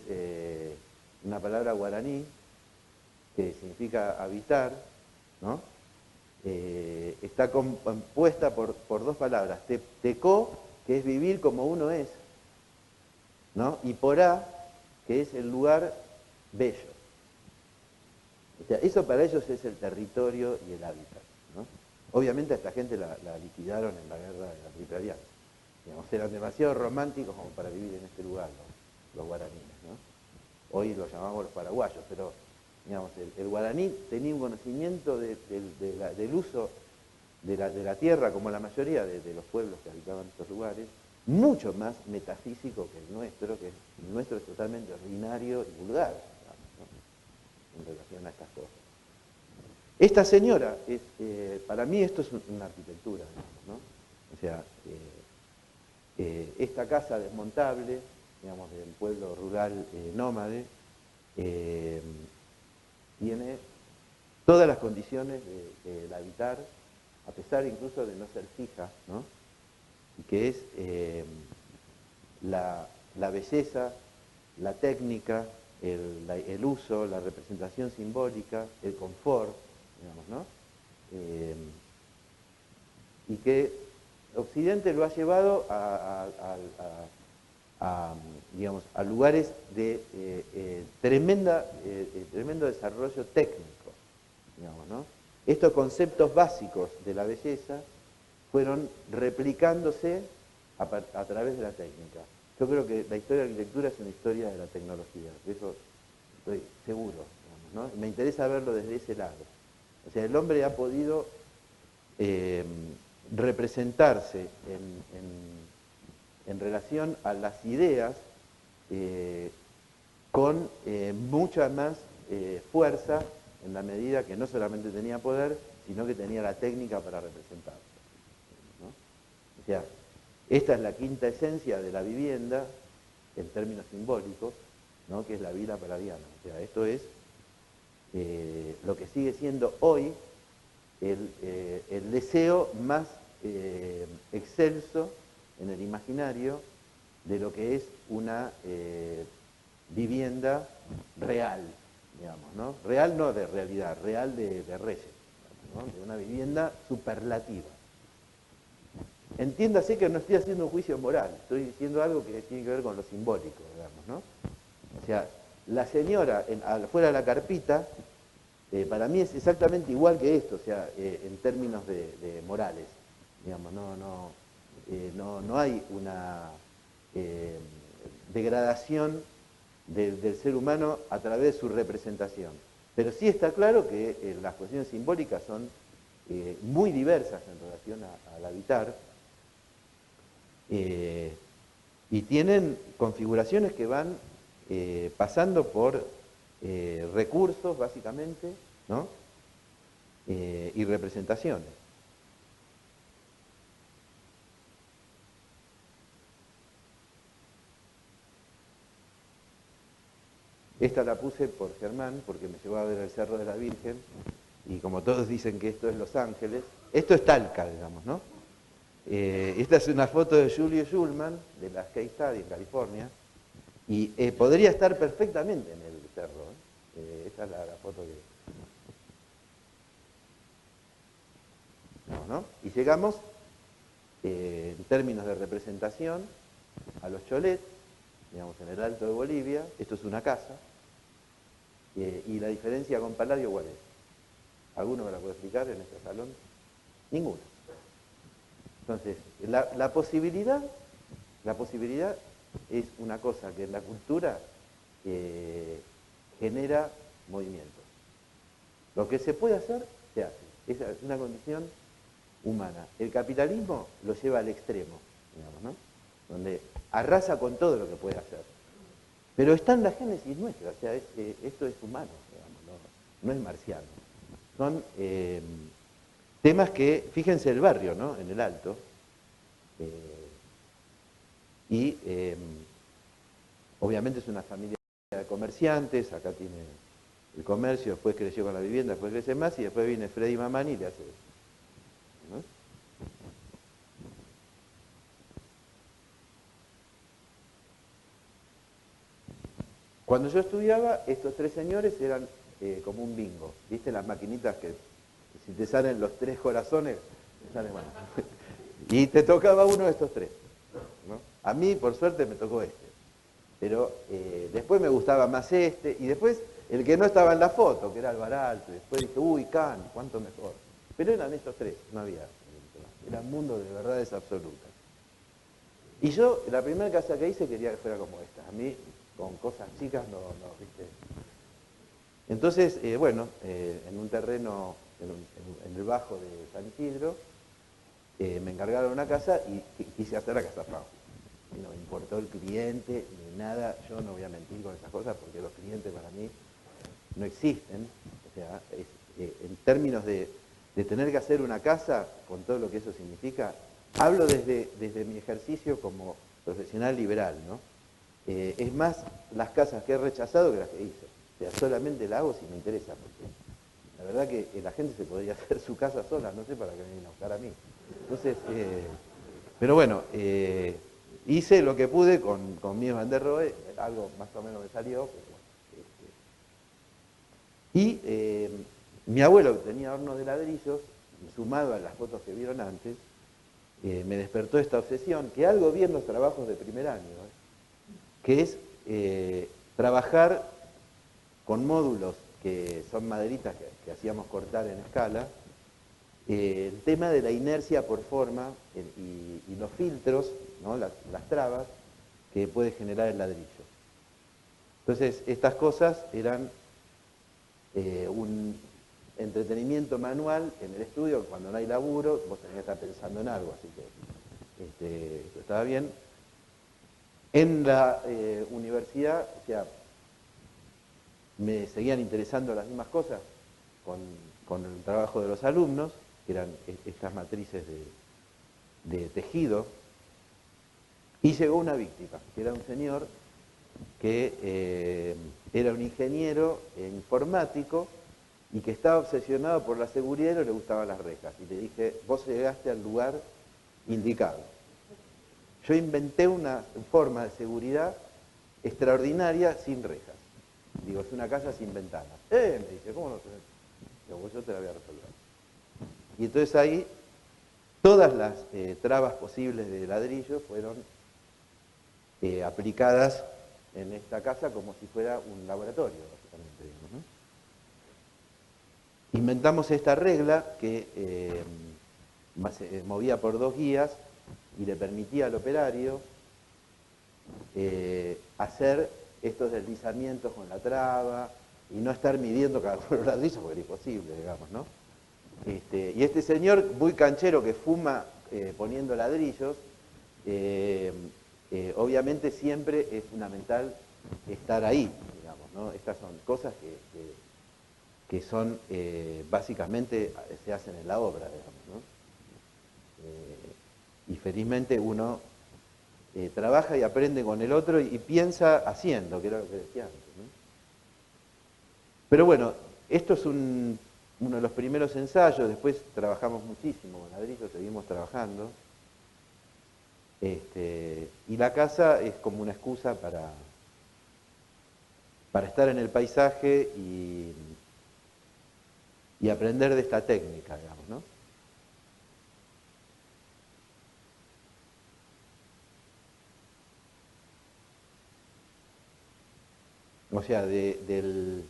una palabra guaraní, que significa habitar, ¿no? Está compuesta por dos palabras, tecó, que es vivir como uno es, ¿no? Y porá, que es el lugar bello. O sea, eso para ellos es el territorio y el hábitat, ¿no? Obviamente a esta gente la liquidaron en la guerra de la Triple Alianza. Digamos, eran demasiado románticos como para vivir en este lugar, los guaraníes, ¿no? Hoy los llamamos los paraguayos, pero digamos, el guaraní tenía un conocimiento del uso de la tierra, como la mayoría de los pueblos que habitaban estos lugares, mucho más metafísico que el nuestro es totalmente ordinario y vulgar, digamos, ¿no? En relación a estas cosas. Esta señora, para mí esto es una arquitectura, digamos, ¿no? O sea, esta casa desmontable, digamos, del pueblo rural nómade, tiene todas las condiciones del habitar, a pesar incluso de no ser fija, ¿no? Y que es la belleza, la técnica, el uso, la representación simbólica, el confort, digamos, ¿no? Y que Occidente lo ha llevado digamos, a lugares de tremendo desarrollo técnico, digamos, ¿no? Estos conceptos básicos de la belleza fueron replicándose a través de la técnica. Yo creo que la historia de la arquitectura es una historia de la tecnología, de eso estoy seguro, digamos, ¿no? Me interesa verlo desde ese lado. O sea, el hombre ha podido representarse en relación a las ideas con mucha más fuerza, en la medida que no solamente tenía poder, sino que tenía la técnica para representarse, ¿no? sea, esta es la quinta esencia de la vivienda, en términos simbólicos, ¿no? Que es la vila palladiana. O sea, esto es lo que sigue siendo hoy el deseo más excelso en el imaginario de lo que es una vivienda real, digamos, ¿no? Real no de realidad, real de Reyes, ¿no? De una vivienda superlativa. Entiéndase que no estoy haciendo un juicio moral, estoy diciendo algo que tiene que ver con lo simbólico, digamos, ¿no? O sea, la señora afuera de la carpita, para mí es exactamente igual que esto, o sea, en términos de morales, digamos, no hay una degradación del ser humano a través de su representación. Pero sí está claro que las cuestiones simbólicas son muy diversas en relación al habitar, y tienen configuraciones que van pasando por recursos, básicamente, ¿no? Y representaciones. Esta la puse por Germán, porque me llevó a ver el Cerro de la Virgen, y como todos dicen que esto es Los Ángeles, esto es Talca, digamos, ¿no? Esta es una foto de Julio Schulman, de la Case Study en California, y podría estar perfectamente en el cerro. Esta es la foto que... ¿no? Y llegamos, en términos de representación, a los cholets, digamos, en el Alto de Bolivia. Esto es una casa, y la diferencia con Palladio, ¿cuál es? ¿Alguno me la puede explicar en este salón? Ninguna. Entonces, la posibilidad es una cosa que en la cultura genera movimiento. Lo que se puede hacer, se hace. Es una condición humana. El capitalismo lo lleva al extremo, digamos, ¿no? Donde arrasa con todo lo que puede hacer. Pero está en la génesis nuestra, o sea, esto es humano, digamos, no es marciano. Son temas que, fíjense el barrio, ¿no? En el Alto, y obviamente es una familia de comerciantes, acá tiene el comercio, después creció con la vivienda, después crece más, y después viene Freddy Mamani y le hace eso, ¿no? Cuando yo estudiaba, estos tres señores eran como un bingo, ¿viste? Las maquinitas que si te salen los tres corazones, te salen mal. Y te tocaba uno de estos tres, ¿no? A mí, por suerte, me tocó este. Pero después me gustaba más este, y después el que no estaba en la foto, que era Alvaralto, y después dije, uy, Can, cuánto mejor. Pero eran estos tres, no había. Era un mundo de verdades absolutas. Y yo, la primera casa que hice quería que fuera como esta. A mí, con cosas chicas, no, ¿viste? Entonces, bueno, en un terreno, en el bajo de San Isidro, me encargaron una casa y quise hacer la casa Pau. Y no me importó el cliente ni nada, yo no voy a mentir con esas cosas porque los clientes para mí no existen. O sea, en términos de tener que hacer una casa, con todo lo que eso significa, hablo desde mi ejercicio como profesional liberal, ¿no? Es más las casas que he rechazado que las que hice. O sea, solamente la hago si me interesa, porque la verdad que la gente se podría hacer su casa sola, no sé para qué me vienen a buscar a mí. Entonces, pero bueno, hice lo que pude con mi Van der Rohe, algo más o menos me salió. Y mi abuelo, que tenía horno de ladrillos, sumado a las fotos que vieron antes, me despertó esta obsesión, que algo vi en los trabajos de primer año, que es trabajar con módulos que son maderitas que hacíamos cortar en escala, el tema de la inercia por forma y los filtros, ¿no? las trabas que puede generar el ladrillo. Entonces, estas cosas eran un entretenimiento manual en el estudio. Cuando no hay laburo, vos tenés que estar pensando en algo, así que esto estaba bien. En la universidad, o sea, me seguían interesando las mismas cosas con el trabajo de los alumnos, que eran estas matrices de tejido, y llegó una víctima, que era un señor que era un ingeniero informático y que estaba obsesionado por la seguridad y no le gustaban las rejas. Y le dije, vos llegaste al lugar indicado. Yo inventé una forma de seguridad extraordinaria sin rejas. Digo, es una casa sin ventanas. Me dice, ¿cómo no se? Digo, yo te la voy a resolver. Y entonces ahí todas las trabas posibles de ladrillo fueron aplicadas en esta casa como si fuera un laboratorio, básicamente, digamos, ¿no? Inventamos esta regla que se movía por dos guías y le permitía al operario hacer estos deslizamientos con la traba y no estar midiendo cada uno de los ladrillos porque era imposible, digamos, ¿no? Y este señor muy canchero que fuma poniendo ladrillos, obviamente siempre es fundamental estar ahí, digamos, ¿no? Estas son cosas que son básicamente se hacen en la obra, digamos, ¿no? Y felizmente uno trabaja y aprende con el otro y piensa haciendo, que era lo que decía antes, ¿no? Pero bueno, esto es uno de los primeros ensayos, después trabajamos muchísimo con ladrillos, seguimos trabajando. Y la casa es como una excusa para estar en el paisaje y aprender de esta técnica, digamos, ¿no? O sea, de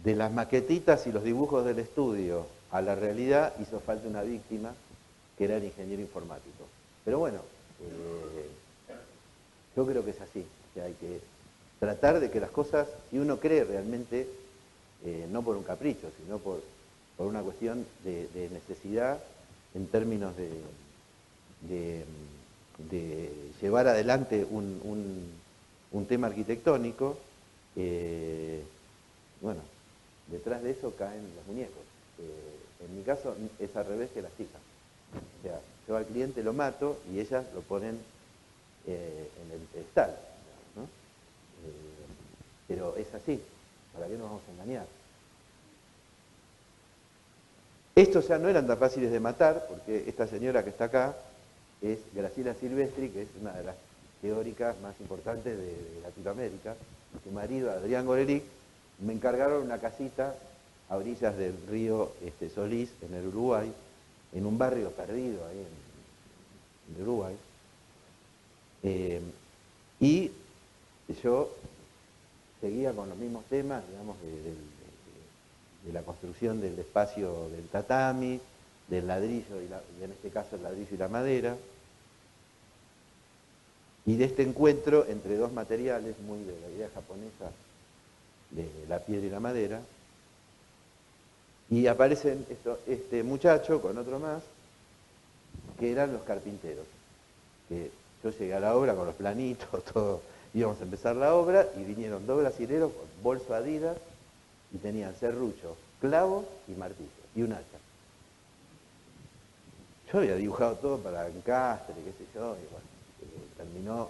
las maquetitas y los dibujos del estudio a la realidad hizo falta una víctima que era el ingeniero informático. Pero bueno, yo creo que es así, que hay que tratar de que las cosas, si uno cree realmente, no por un capricho, sino por una cuestión de necesidad en términos de llevar adelante un tema arquitectónico, bueno, detrás de eso caen los muñecos. En mi caso es al revés que las chicas. O sea, yo al cliente lo mato y ellas lo ponen en el pedestal, ¿no? Pero es así, ¿para qué nos vamos a engañar? Estos ya no eran tan fáciles de matar, porque esta señora que está acá es Graciela Silvestri, que es una de las teóricas más importantes de Latinoamérica. Su marido, Adrián Gorelick, me encargaron una casita a orillas del río Solís, en el Uruguay, en un barrio perdido ahí en Uruguay. Y yo seguía con los mismos temas, digamos, de la construcción del espacio del tatami, del ladrillo, y en este caso el ladrillo y la madera, y de este encuentro entre dos materiales muy de la idea japonesa, de la piedra y la madera, y aparecen este muchacho con otro más, que eran los carpinteros, que yo llegué a la obra con los planitos, todo, íbamos a empezar la obra, y vinieron dos brasileros con bolso Adidas, y tenían serrucho, clavos y martillo, y un hacha. Yo había dibujado todo para encastre, qué sé yo, y bueno, terminó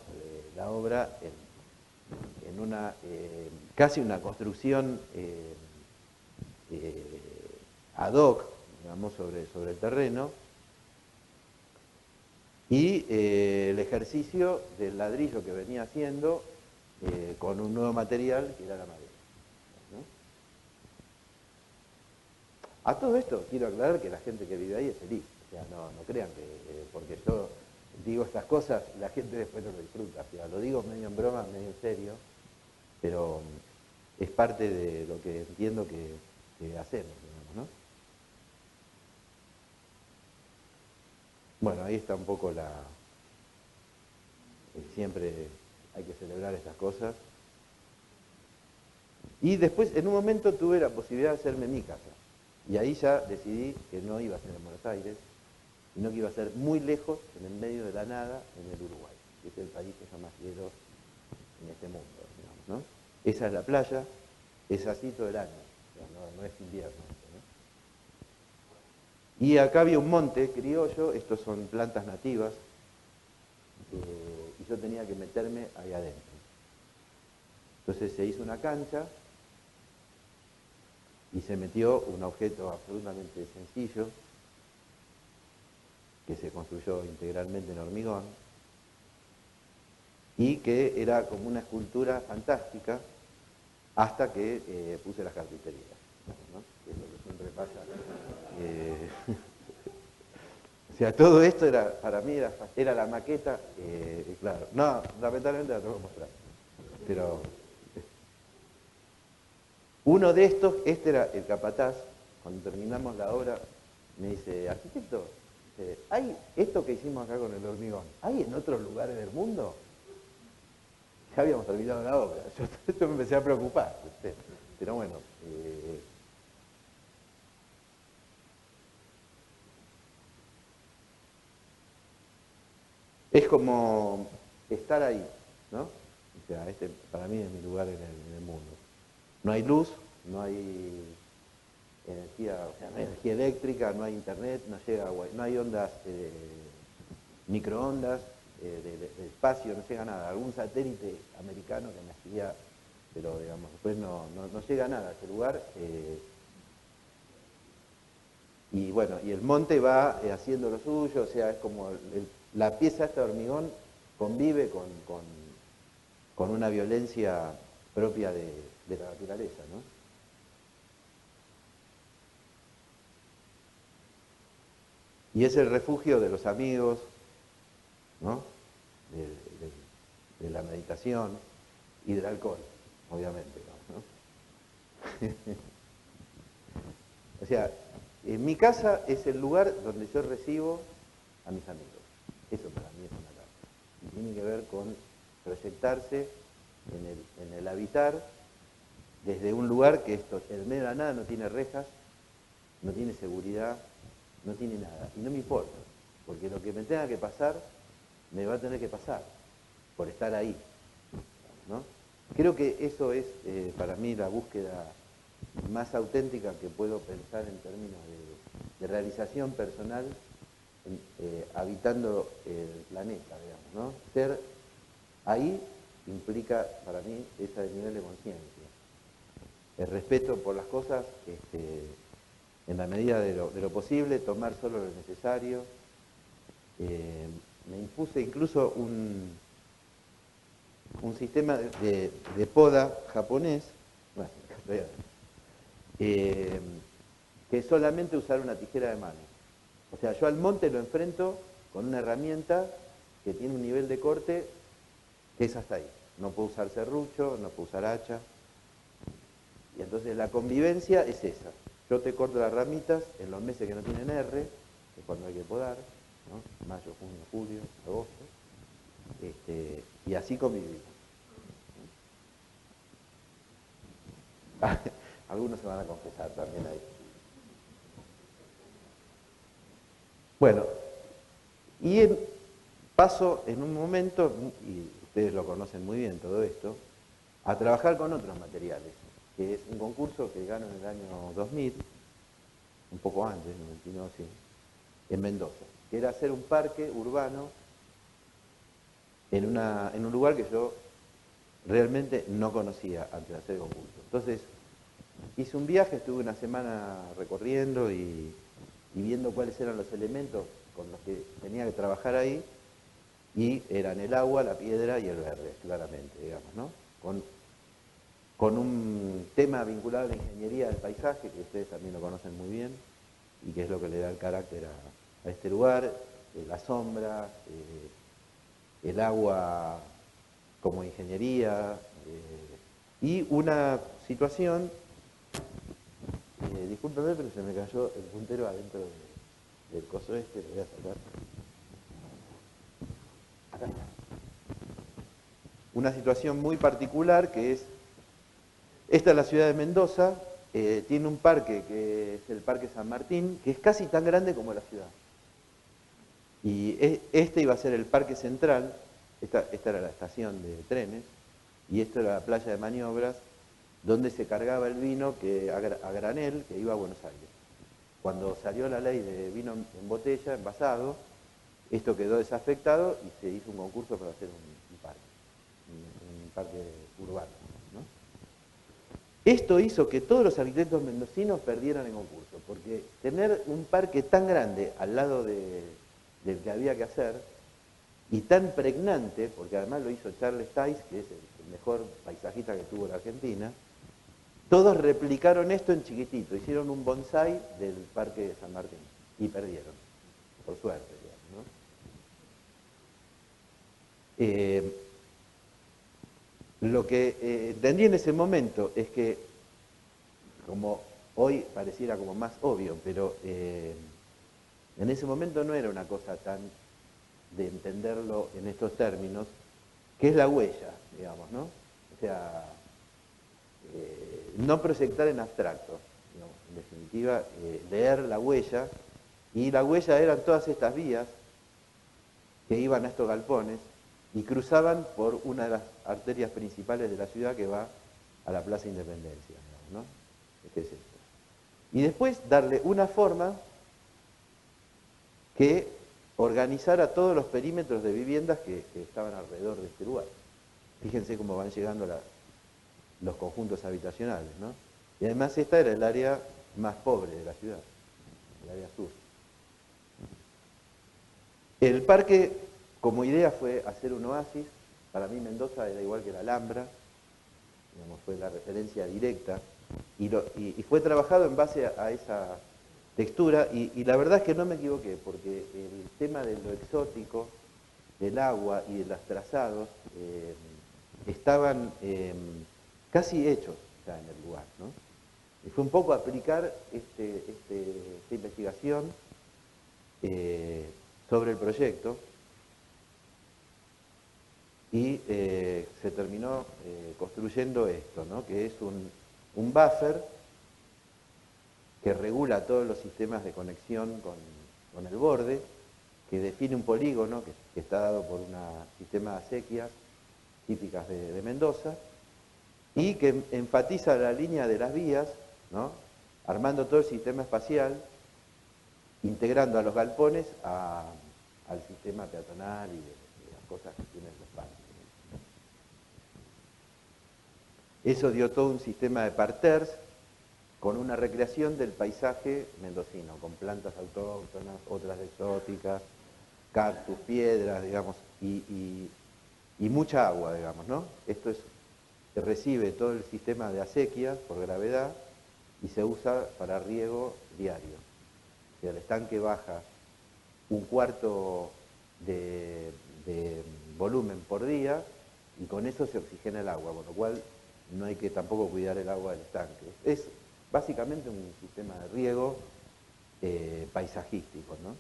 la obra en una, casi una construcción ad hoc, digamos, sobre el terreno, y el ejercicio del ladrillo que venía haciendo con un nuevo material que era la madera, ¿no? A todo esto quiero aclarar que la gente que vive ahí es feliz, o sea, no crean que porque yo digo estas cosas, la gente después no lo disfruta, o sea, lo digo medio en broma, medio en serio, pero es parte de lo que entiendo que hacemos, digamos, ¿no? Bueno, ahí está un poco siempre hay que celebrar estas cosas. Y después, en un momento, tuve la posibilidad de hacerme mi casa. Y ahí ya decidí que no iba a ser en Buenos Aires, sino que iba a ser muy lejos, en el medio de la nada, en el Uruguay, que es el país que yo más quiero en este mundo, digamos, ¿no? Esa es la playa, es así todo el año, o sea, no es invierno, Y acá había un monte criollo, estos son plantas nativas, y yo tenía que meterme ahí adentro. Entonces se hizo una cancha y se metió un objeto absolutamente sencillo, que se construyó integralmente en hormigón, y que era como una escultura fantástica hasta que puse las carpinterías, ¿no? Que es lo que siempre pasa. O sea, todo esto era, para mí era la maqueta, claro, no, lamentablemente la tengo que mostrar, pero uno de estos, este era el capataz, cuando terminamos la obra, me dice, arquitecto, ¿hay esto que hicimos acá con el hormigón, hay en otros lugares del mundo? Ya habíamos terminado la obra, yo me empecé a preocupar, pero bueno. Es como estar ahí, ¿no? O sea, este para mí es mi lugar en el mundo. No hay luz, no hay energía, o sea, no hay energía eléctrica, no hay internet, no llega agua, no hay ondas, microondas de espacio, no llega nada. Algún satélite americano que me hacía, pero digamos, después no llega nada a ese lugar. Y bueno, y el monte va haciendo lo suyo, o sea, es como la pieza esta de hormigón convive con una violencia propia de la naturaleza, ¿no? Y es el refugio de los amigos, ¿no? De la meditación y del alcohol, obviamente, ¿no? O sea, en mi casa es el lugar donde yo recibo a mis amigos. Eso para mí es una casa. Y tiene que ver con proyectarse en el habitar desde un lugar que esto, en medio de la nada, no tiene rejas, no tiene seguridad, no tiene nada. Y no me importa, porque lo que me tenga que pasar, me va a tener que pasar, por estar ahí, ¿no? Creo que eso es para mí la búsqueda más auténtica que puedo pensar en términos de realización personal, habitando el planeta, digamos, ¿no? Ser ahí implica para mí ese nivel de conciencia. El respeto por las cosas, en la medida de lo posible, tomar solo lo necesario. Me impuse incluso un sistema de poda japonés, bueno, que es solamente usar una tijera de mano. O sea, yo al monte lo enfrento con una herramienta que tiene un nivel de corte que es hasta ahí. No puedo usar serrucho, no puedo usar hacha. Y entonces la convivencia es esa. Yo te corto las ramitas en los meses que no tienen R, que es cuando hay que podar, ¿no? Mayo, junio, julio, agosto. Y así convivimos. Algunos se van a confesar también ahí. Bueno, y paso en un momento, y ustedes lo conocen muy bien todo esto, a trabajar con otros materiales, que es un concurso que gano en el año 2000, un poco antes, 99, sí, en Mendoza, que era hacer un parque urbano en un lugar que yo realmente no conocía antes de hacer el concurso. Entonces, hice un viaje, estuve una semana recorriendo y viendo cuáles eran los elementos con los que tenía que trabajar ahí, y eran el agua, la piedra y el verde, claramente, digamos, ¿no? Con un tema vinculado a la ingeniería del paisaje, que ustedes también lo conocen muy bien, y que es lo que le da el carácter a este lugar, la sombra, el agua como ingeniería, y una situación, discúlpeme, pero se me cayó el puntero adentro del coso este, lo voy a sacar. Acá está. Una situación muy particular que es, esta es la ciudad de Mendoza, tiene un parque que es el Parque San Martín, que es casi tan grande como la ciudad. Y este iba a ser el parque central, esta era la estación de trenes, y esta era la playa de maniobras, donde se cargaba el vino a granel que iba a Buenos Aires. cuando salió la ley de vino en botella, envasado, esto quedó desafectado y se hizo un concurso para hacer un parque urbano, ¿no? Esto hizo que todos los arquitectos mendocinos perdieran el concurso, porque tener un parque tan grande al lado del que había que hacer, y tan pregnante, porque además lo hizo Charles Tays, que es el mejor paisajista que tuvo la Argentina, todos replicaron esto en chiquitito, hicieron un bonsái del Parque de San Martín, y perdieron, por suerte, digamos, ¿no? Lo que entendí en ese momento es que, como hoy pareciera como más obvio, pero en ese momento no era una cosa tan de entenderlo en estos términos, que es la huella, digamos, ¿no? O sea, no proyectar en abstracto, digamos, en definitiva, leer la huella, y la huella eran todas estas vías que iban a estos galpones y cruzaban por una de las arterias principales de la ciudad que va a la Plaza Independencia, digamos, ¿no? ¿Qué es esto? Y después darle una forma que organizara todos los perímetros de viviendas que estaban alrededor de este lugar. Fíjense cómo van llegando los conjuntos habitacionales, ¿no? Y además esta era el área más pobre de la ciudad, el área sur. El parque, como idea, fue hacer un oasis. Para mí Mendoza era igual que la Alhambra, digamos, fue la referencia directa, y fue trabajado en base a esa textura, y la verdad es que no me equivoqué, porque el tema de lo exótico, del agua y de los trazados, estaban casi hechos ya en el lugar, ¿no? Y fue un poco aplicar esta investigación sobre el proyecto, y se terminó construyendo esto, ¿no? Que es un buffer que regula todos los sistemas de conexión con el borde, que define un polígono que está dado por un sistema de acequias típicas de Mendoza, y que enfatiza la línea de las vías, ¿no? Armando todo el sistema espacial, integrando a los galpones al sistema peatonal y de las cosas que tienen los parques. Eso dio todo un sistema de parterres con una recreación del paisaje mendocino, con plantas autóctonas, otras exóticas, cactus, piedras, digamos, y mucha agua, digamos, ¿no? Esto recibe todo el sistema de acequia por gravedad y se usa para riego diario. O sea, el estanque baja un cuarto de volumen por día y con eso se oxigena el agua, con lo cual no hay que tampoco cuidar el agua del estanque. Es básicamente un sistema de riego paisajístico, ¿no?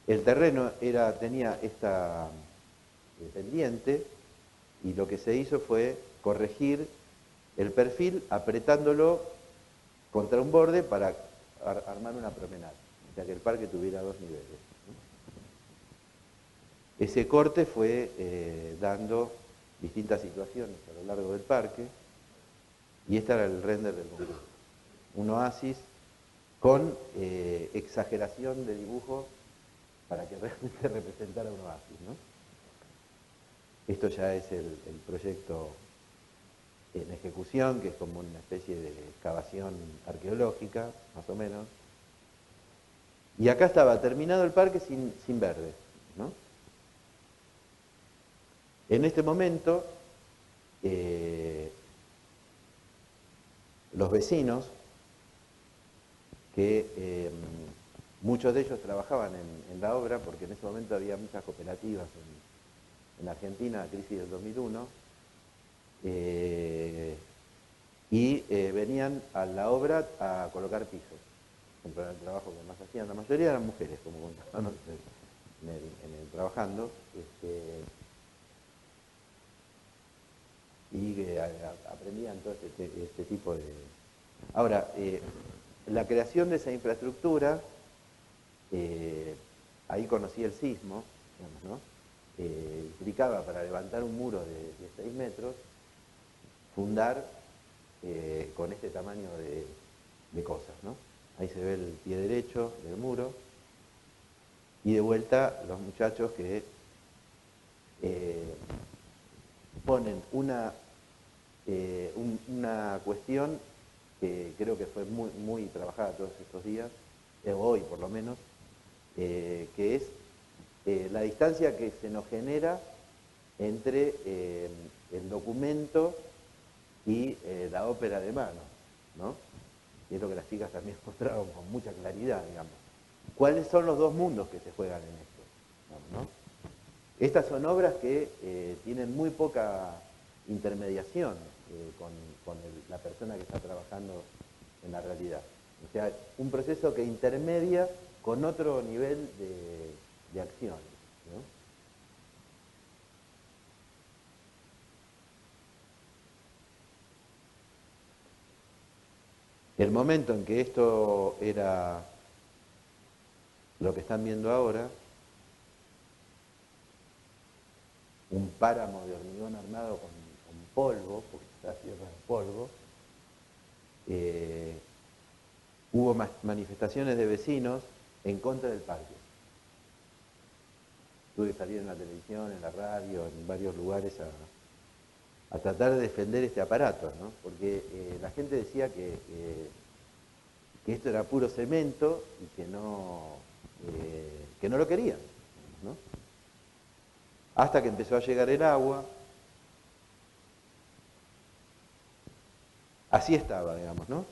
El terreno tenía esta pendiente, y lo que se hizo fue corregir el perfil apretándolo contra un borde para armar una promenada, o sea que el parque tuviera dos niveles, ¿no? Ese corte fue dando distintas situaciones a lo largo del parque, y este era el render del concurso. Un oasis con exageración de dibujo para que realmente representara un oasis, ¿no? Esto ya es el proyecto en ejecución, que es como una especie de excavación arqueológica, más o menos. Y acá estaba terminado el parque sin verde, ¿no? En este momento, los vecinos, que muchos de ellos trabajaban en la obra, porque en ese momento había muchas cooperativas en Argentina, la crisis del 2001, venían a la obra a colocar pisos, era el trabajo que más hacían. La mayoría eran mujeres, como contaban trabajando, y que aprendían todo este tipo de... Ahora, la creación de esa infraestructura, ahí conocí el sismo, digamos, ¿no? Implicaba, para levantar un muro de 6 metros, fundar con este tamaño de cosas, ¿no? ahí se ve el pie derecho del muro, y de vuelta los muchachos que ponen una cuestión que creo que fue muy trabajada todos estos días, hoy por lo menos, que es la distancia que se nos genera entre el documento y la ópera de mano, ¿no? Y es lo que las chicas también mostraron con mucha claridad, digamos. ¿Cuáles son los dos mundos que se juegan en esto? ¿No? Estas son obras que tienen muy poca intermediación con la persona que está trabajando en la realidad. O sea, un proceso que intermedia con otro nivel de acción, ¿no? El momento en que esto era lo que están viendo ahora, un páramo de hormigón armado con polvo, porque está tierra de polvo, hubo manifestaciones de vecinos en contra del parque. Tuve que salir en la televisión, en la radio, en varios lugares a tratar de defender este aparato, ¿no? Porque la gente decía que esto era puro cemento y que no lo querían, ¿no? Hasta que empezó a llegar el agua. Así estaba, digamos, ¿no?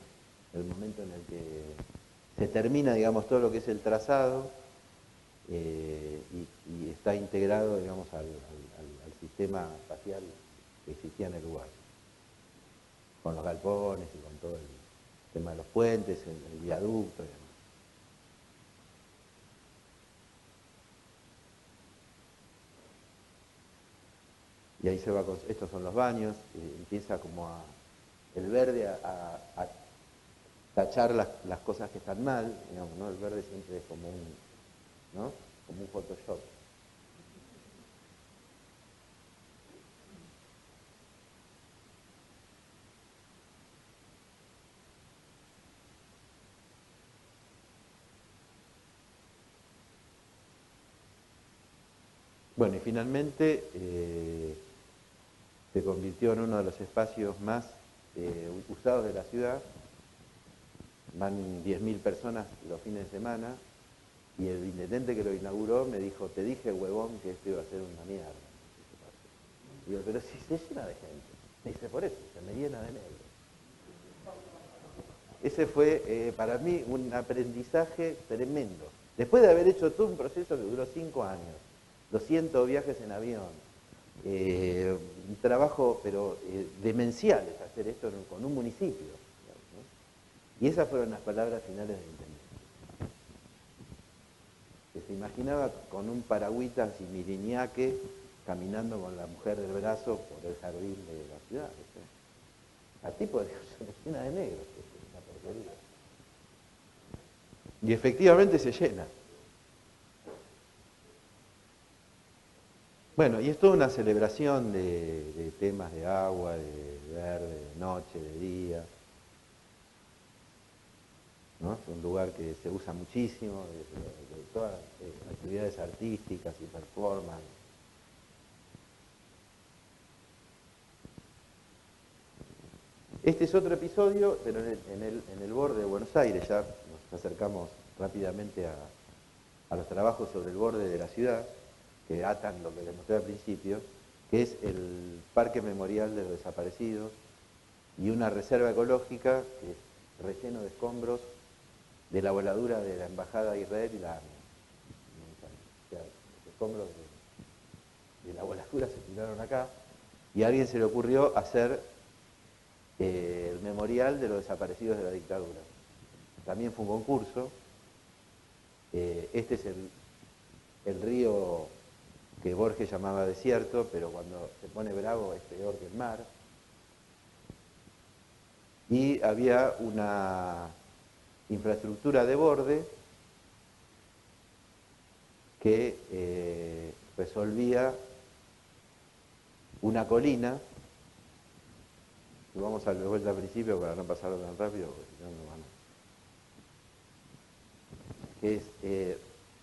El momento en el que se termina, digamos, todo lo que es el trazado y está integrado, digamos, al sistema espacial que existía en el lugar, con los galpones y con todo el tema de los puentes, el viaducto y demás. Y ahí se va, estos son los baños, empieza como el verde a tachar las cosas que están mal, digamos, ¿no? El verde siempre es como ¿no? Como un Photoshop. Bueno, y finalmente se convirtió en uno de los espacios más usados de la ciudad. Van 10.000 personas los fines de semana y el intendente que lo inauguró me dijo, te dije, huevón, que esto iba a ser una mierda. Digo, pero si se llena de gente. Me dice, por eso, se me llena de negro. Ese fue para mí un aprendizaje tremendo. Después de haber hecho todo un proceso que duró 5 años, 200 viajes en avión, un trabajo pero demencial es hacer esto con un municipio, ¿no? Y esas fueron las palabras finales del intendente, que se imaginaba con un paragüitas y Miriñaque caminando con la mujer del brazo por el jardín de la ciudad, ¿sí? Al tipo de se me llena de negro, es una porquería. Y efectivamente se llena. Bueno, y es toda una celebración de temas de agua, de verde, de noche, de día, ¿no? Es un lugar que se usa muchísimo, de todas actividades artísticas y performance. Este es otro episodio, pero en el borde de Buenos Aires, ya nos acercamos rápidamente a los trabajos sobre el borde de la ciudad, que atan lo que les mostré al principio, que es el Parque Memorial de los Desaparecidos y una reserva ecológica que es relleno de escombros de la voladura de la Embajada de Israel y la AMIA. O sea, los escombros de la voladura se tiraron acá y a alguien se le ocurrió hacer el memorial de los desaparecidos de la dictadura. También fue un concurso. Este es el río que Borges llamaba desierto, pero cuando se pone bravo es peor que el mar. Y había una infraestructura de borde que resolvía una colina. Y vamos a dar vuelta al principio para no pasarlo tan rápido, porque si no, no van a... que es,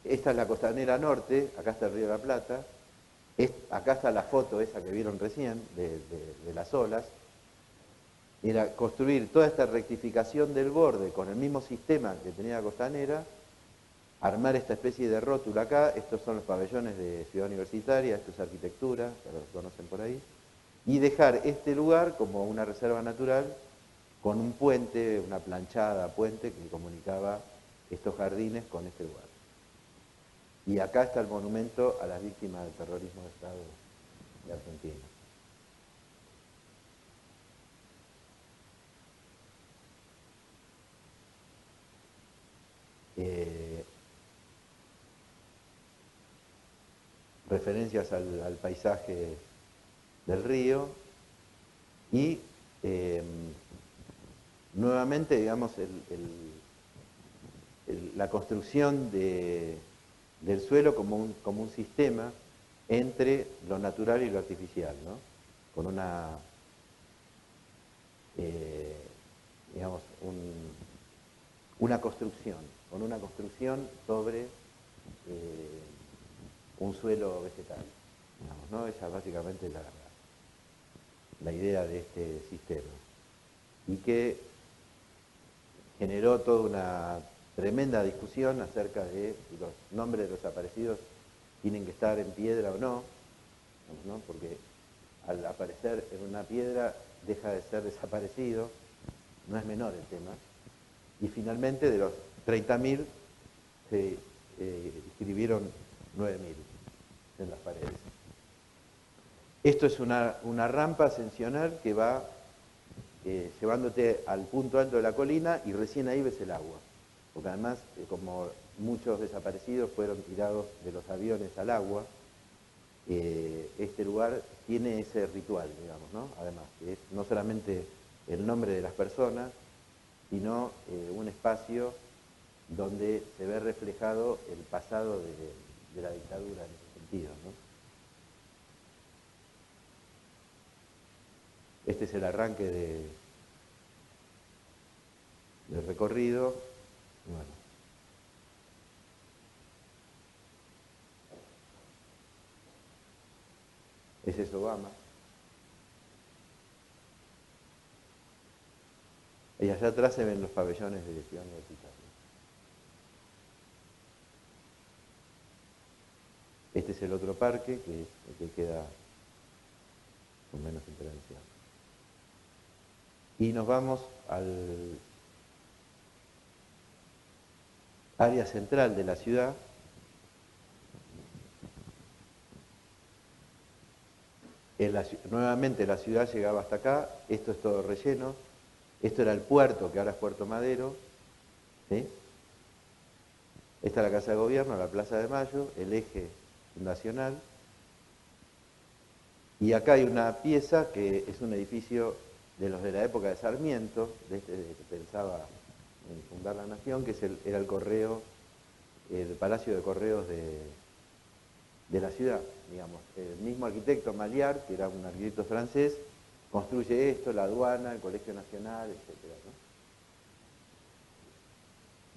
esta es la costanera norte, acá está el Río de la Plata, acá está la foto esa que vieron recién de las olas, era construir toda esta rectificación del borde con el mismo sistema que tenía la costanera, armar esta especie de rótula acá, estos son los pabellones de Ciudad Universitaria, esto es arquitectura, ya los conocen por ahí, y dejar este lugar como una reserva natural con un puente, una planchada puente que comunicaba estos jardines con este lugar. Y acá está el monumento a las víctimas del terrorismo de Estado de Argentina. Referencias al paisaje del río y nuevamente, digamos, la construcción del suelo como un sistema entre lo natural y lo artificial, ¿no? Con una, digamos, una construcción, sobre un suelo vegetal, digamos, ¿no? Esa es básicamente la idea de este sistema. Y que generó toda una tremenda discusión acerca de si los nombres de los desaparecidos tienen que estar en piedra o no, ¿no? Porque al aparecer en una piedra deja de ser desaparecido, no es menor el tema. Y finalmente de los 30.000 se escribieron 9.000 en las paredes. Esto es una rampa ascensional que va llevándote al punto alto de la colina y recién ahí ves el agua. Porque además, como muchos desaparecidos fueron tirados de los aviones al agua, este lugar tiene ese ritual, digamos, ¿no? Además, que es no solamente el nombre de las personas, sino un espacio donde se ve reflejado el pasado de la dictadura en ese sentido, ¿no? Este es el arranque del recorrido. Bueno. Ese es Obama. Y allá atrás se ven los pabellones de Ciudad Universitaria. Este es el otro parque, que es el que queda con menos intervención. Y nos vamos al área central de la ciudad. Nuevamente la ciudad llegaba hasta acá, esto es todo relleno, esto era el puerto, que ahora es Puerto Madero, ¿sí? Esta es la Casa de Gobierno, la Plaza de Mayo, el eje fundacional, y acá hay una pieza que es un edificio de los de la época de Sarmiento, de este que pensaba en fundar la nación, que era el correo, el Palacio de Correos de la ciudad, digamos. El mismo arquitecto Maillard, que era un arquitecto francés, construye esto, la aduana, el Colegio Nacional, etc.,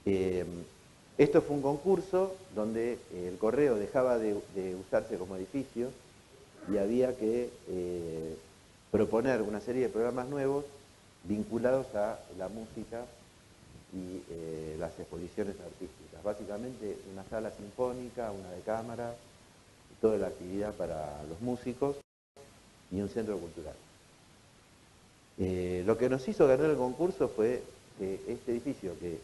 ¿no? Esto fue un concurso donde el correo dejaba de usarse como edificio y había que proponer una serie de programas nuevos vinculados a la música y las exposiciones artísticas. Básicamente una sala sinfónica, una de cámara, toda la actividad para los músicos y un centro cultural. Lo que nos hizo ganar el concurso fue que este edificio, que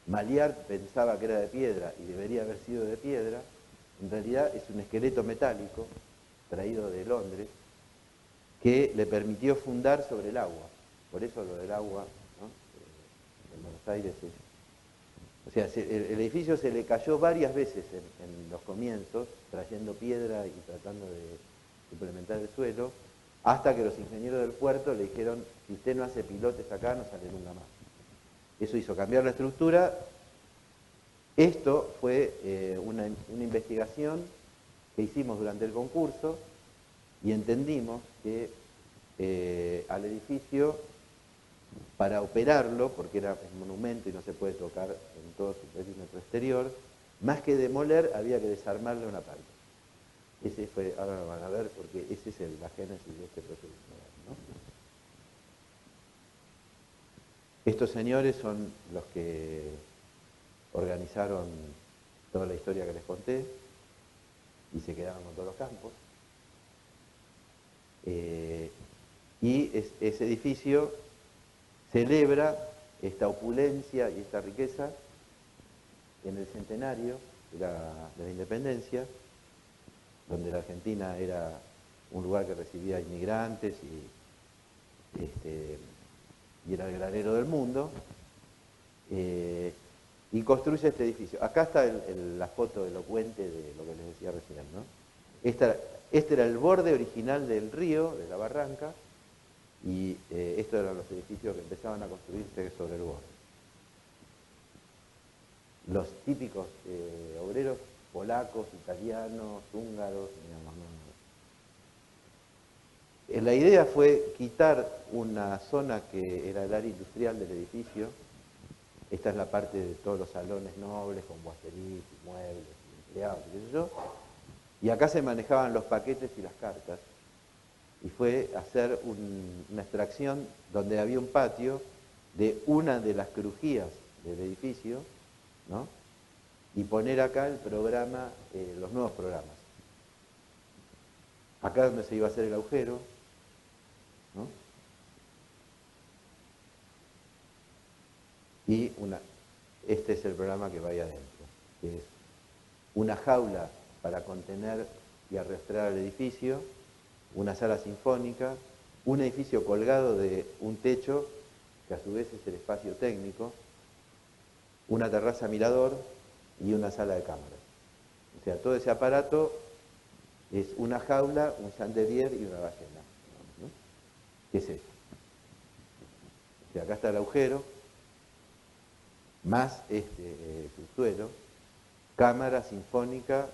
Maillard pensaba que era de piedra y debería haber sido de piedra, en realidad es un esqueleto metálico traído de Londres que le permitió fundar sobre el agua. Por eso lo del agua, ¿no? En Buenos Aires es... O sea, el edificio se le cayó varias veces en los comienzos, trayendo piedra y tratando de suplementar el suelo, hasta que los ingenieros del puerto le dijeron, si usted no hace pilotes acá, no sale nunca más. Eso hizo cambiar la estructura. Esto fue una investigación que hicimos durante el concurso y entendimos que al edificio para operarlo, porque era un monumento y no se puede tocar en todo su perímetro exterior, más que demoler, había que desarmarle una parte. Ese fue, ahora lo van a ver, porque ese es la génesis de este proceso, ¿no? Estos señores son los que organizaron toda la historia que les conté y se quedaron con todos los campos. Y ese edificio celebra esta opulencia y esta riqueza en el centenario de la independencia, donde la Argentina era un lugar que recibía inmigrantes y era el granero del mundo, y construye este edificio. Acá está la foto elocuente de lo que les decía recién, ¿no? Este era el borde original del río, de la barranca, y estos eran los edificios que empezaban a construirse sobre el borde. Los típicos obreros polacos, italianos, húngaros, digamos, ¿no? La idea fue quitar una zona que era el área industrial del edificio. Esta es la parte de todos los salones nobles, con boiseries, muebles, empleados, qué sé yo. Y acá se manejaban los paquetes y las cartas. Y fue hacer una extracción donde había un patio de una de las crujías del edificio, ¿no? Y poner acá el programa, los nuevos programas. Acá es donde se iba a hacer el agujero, ¿no? Y este es el programa que va ahí adentro, que es una jaula para contener y arrastrar el edificio, una sala sinfónica, un edificio colgado de un techo, que a su vez es el espacio técnico, una terraza mirador y una sala de cámaras. O sea, todo ese aparato es una jaula, un chandelier y una ballena, ¿no? ¿Qué es eso? O sea, acá está el agujero, más este subsuelo, cámara sinfónica,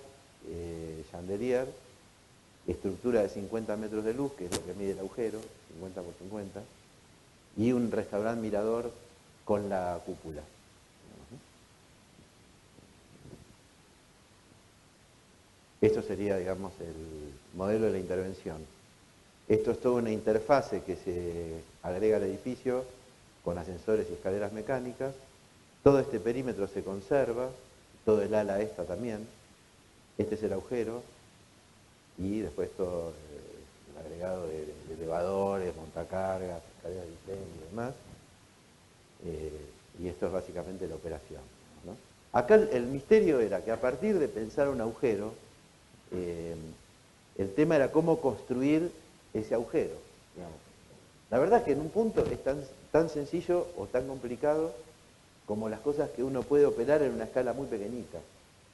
chandelier, estructura de 50 metros de luz, que es lo que mide el agujero, 50 por 50, y un restaurante mirador con la cúpula. Esto sería, digamos, el modelo de la intervención. Esto es toda una interfase que se agrega al edificio con ascensores y escaleras mecánicas. Todo este perímetro se conserva, todo el ala esta también. Este es el agujero y después todo el agregado de elevadores, montacargas, escaleras de diseño y demás. Y esto es básicamente la operación, ¿no? Acá el misterio era que a partir de pensar un agujero, el tema era cómo construir ese agujero, digamos. La verdad es que en un punto es tan sencillo o tan complicado como las cosas que uno puede operar en una escala muy pequeñita,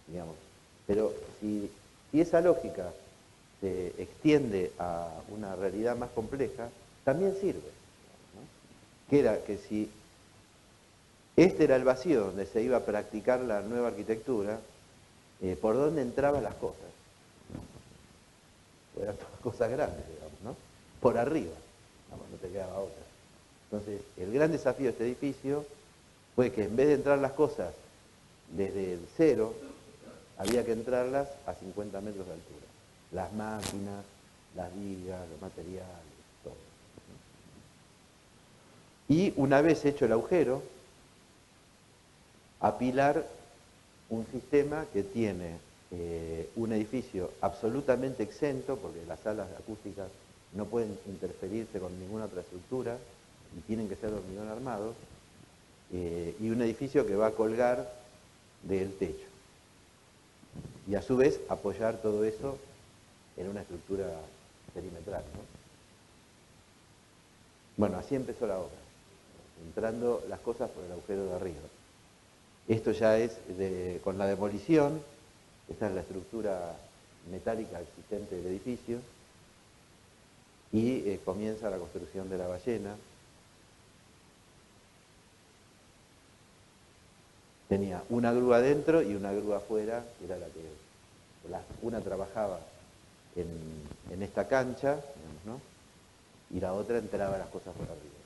digamos. Pero si esa lógica se extiende a una realidad más compleja, también sirve, ¿no? Que era que si este era el vacío donde se iba a practicar la nueva arquitectura, ¿por dónde entraban las cosas? Eran todas cosas grandes, digamos, ¿no? Por arriba, no te quedaba otra. Entonces, el gran desafío de este edificio fue que en vez de entrar las cosas desde el cero, había que entrarlas a 50 metros de altura. Las máquinas, las vigas, los materiales, todo, ¿no? Y una vez hecho el agujero, apilar un sistema que tiene un edificio absolutamente exento, porque las salas acústicas no pueden interferirse con ninguna otra estructura y tienen que ser de hormigón armado, y un edificio que va a colgar del techo. Y a su vez apoyar todo eso en una estructura perimetral, ¿no? Bueno, así empezó la obra, entrando las cosas por el agujero de arriba. Esto ya es con la demolición. Esta es la estructura metálica existente del edificio y comienza la construcción de la ballena. Tenía una grúa adentro y una grúa afuera, que era la que una trabajaba en esta cancha, digamos, ¿no? Y la otra entraba las cosas por arriba.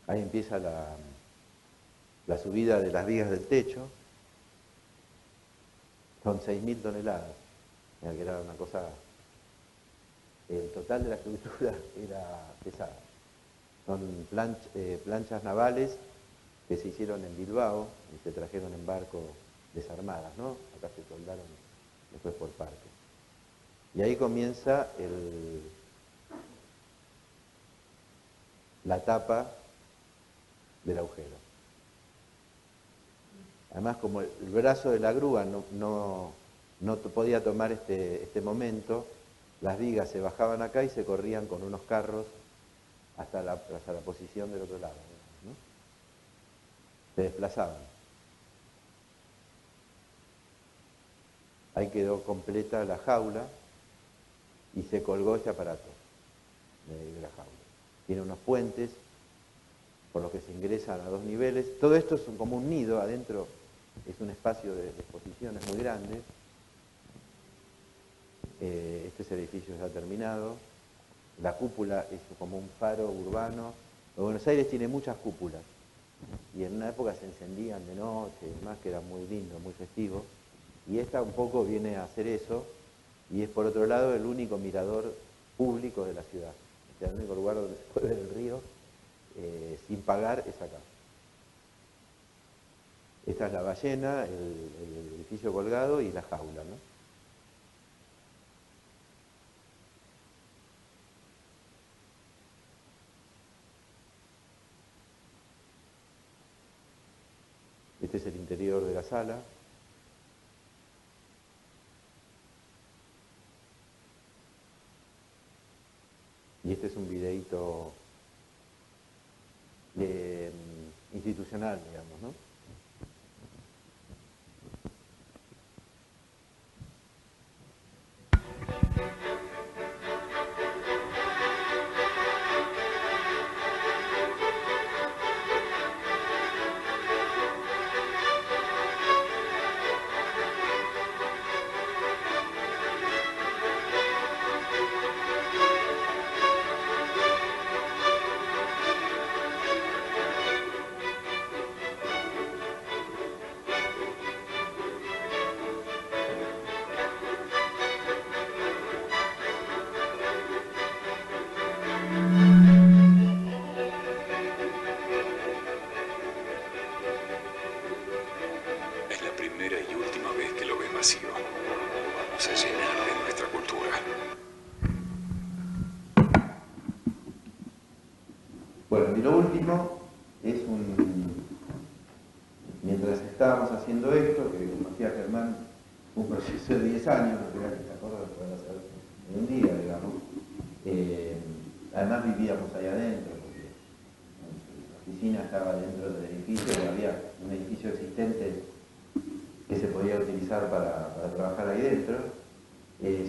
Ahí empieza la subida de las vigas del techo. Son 6.000 toneladas. Mira que era una cosa... El total de la estructura era pesada. Son planchas navales que se hicieron en Bilbao y se trajeron en barco desarmadas, ¿no? Acá se soldaron después por partes. Y ahí comienza la tapa del agujero. Además, como el brazo de la grúa no podía tomar este momento, las vigas se bajaban acá y se corrían con unos carros hasta la posición del otro lado, ¿no? Se desplazaban. Ahí quedó completa la jaula y se colgó este aparato de la jaula. Tiene unos puentes por los que se ingresan a 2 niveles. Todo esto es como un nido, adentro es un espacio de exposiciones muy grande. Este edificio ya terminado. La cúpula es como un faro urbano. Buenos Aires tiene muchas cúpulas y en una época se encendían de noche, más que era muy lindo, muy festivo. Y esta un poco viene a hacer eso y es por otro lado el único mirador público de la ciudad. O sea, el único lugar donde se puede ver el río sin pagar es acá. Esta es la ballena, el edificio colgado y la jaula, ¿no? Este es el interior de la sala. Y este es un videíto institucional, digamos, ¿no? Es la primera y última vez que lo ves vacío. Vamos a llenar de nuestra cultura. Bueno, y lo último es mientras estábamos haciendo esto, que como hacía Germán, un proceso de 10 años, no creas que se acuerda lo que van a hacer en un día, digamos. Además vivíamos ahí adentro, porque la oficina estaba dentro del edificio, y había un edificio existente que se podía utilizar para trabajar ahí dentro.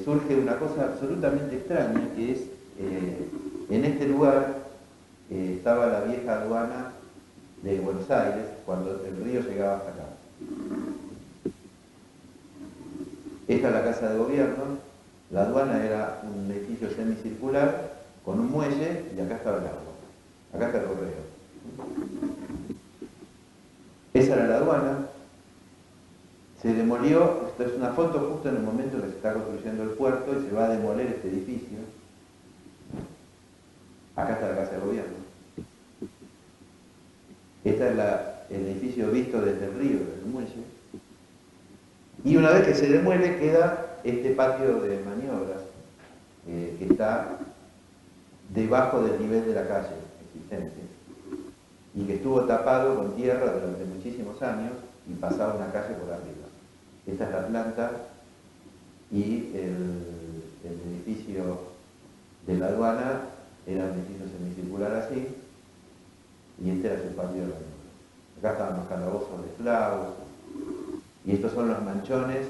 Surge una cosa absolutamente extraña, que es, en este lugar estaba la vieja aduana de Buenos Aires, cuando el río llegaba hasta acá. Esta es la casa de gobierno. La aduana era un edificio semicircular con un muelle y acá estaba el agua. Acá está el correo. Esa era la aduana. Se demolió, esto es una foto justo en el momento que se está construyendo el puerto y se va a demoler este edificio. Acá está la casa de gobierno. Este es el edificio visto desde el río, desde el muelle. Y una vez que se demuele queda este patio de maniobras que está debajo del nivel de la calle existente y que estuvo tapado con tierra durante muchísimos años y pasaba una calle por arriba. Esta es la planta y el edificio de la aduana era un edificio semicircular así y este era su patio de maniobras. Acá estaban los calabozos de esclavos y estos son los manchones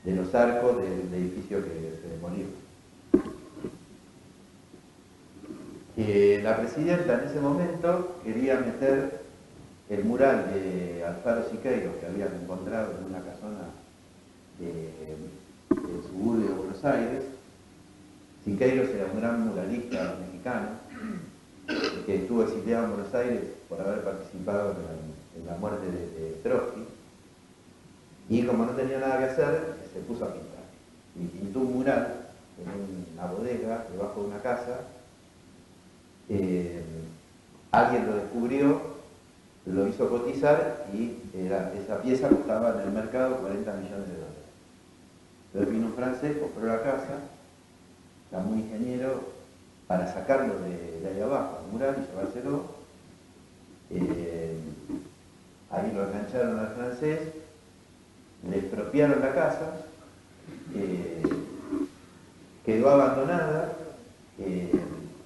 de los arcos del edificio que se demolió. La presidenta en ese momento quería meter el mural de Alfaro Siqueiros que habían encontrado en una casona del suburbio de Buenos Aires. Siqueiros era un gran muralista mexicano, que estuvo exiliado en Buenos Aires por haber participado en la muerte de Trotsky, y como no tenía nada que hacer, se puso a pintar. Y pintó un mural en una bodega debajo de una casa. Alguien lo descubrió, lo hizo cotizar y esa pieza costaba en el mercado 40 millones de dólares. Entonces vino un francés, compró la casa, llamó un ingeniero para sacarlo de ahí abajo, el mural, y llevárselo. Ahí lo engancharon al francés, le expropiaron la casa, quedó abandonada,